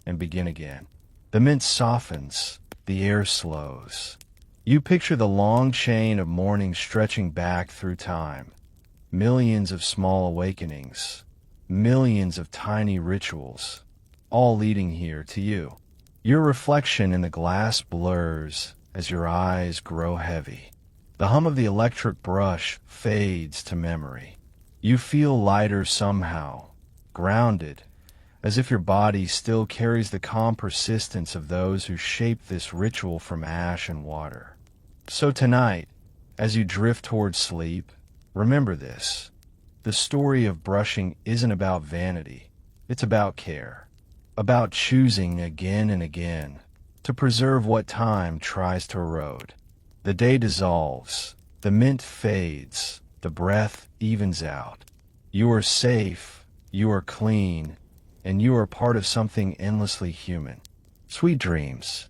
and begin again. The mint softens, the air slows. You picture the long chain of mornings stretching back through time. Millions of small awakenings, millions of tiny rituals, all leading here to you. Your reflection in the glass blurs as your eyes grow heavy. The hum of the electric brush fades to memory. You feel lighter somehow, grounded, as if your body still carries the calm persistence of those who shaped this ritual from ash and water. So tonight, as you drift towards sleep, remember this. The story of brushing isn't about vanity. It's about care. About choosing again and again to preserve what time tries to erode. The day dissolves. The mint fades. The breath evens out. You are safe. You are clean. And you are part of something endlessly human. Sweet dreams.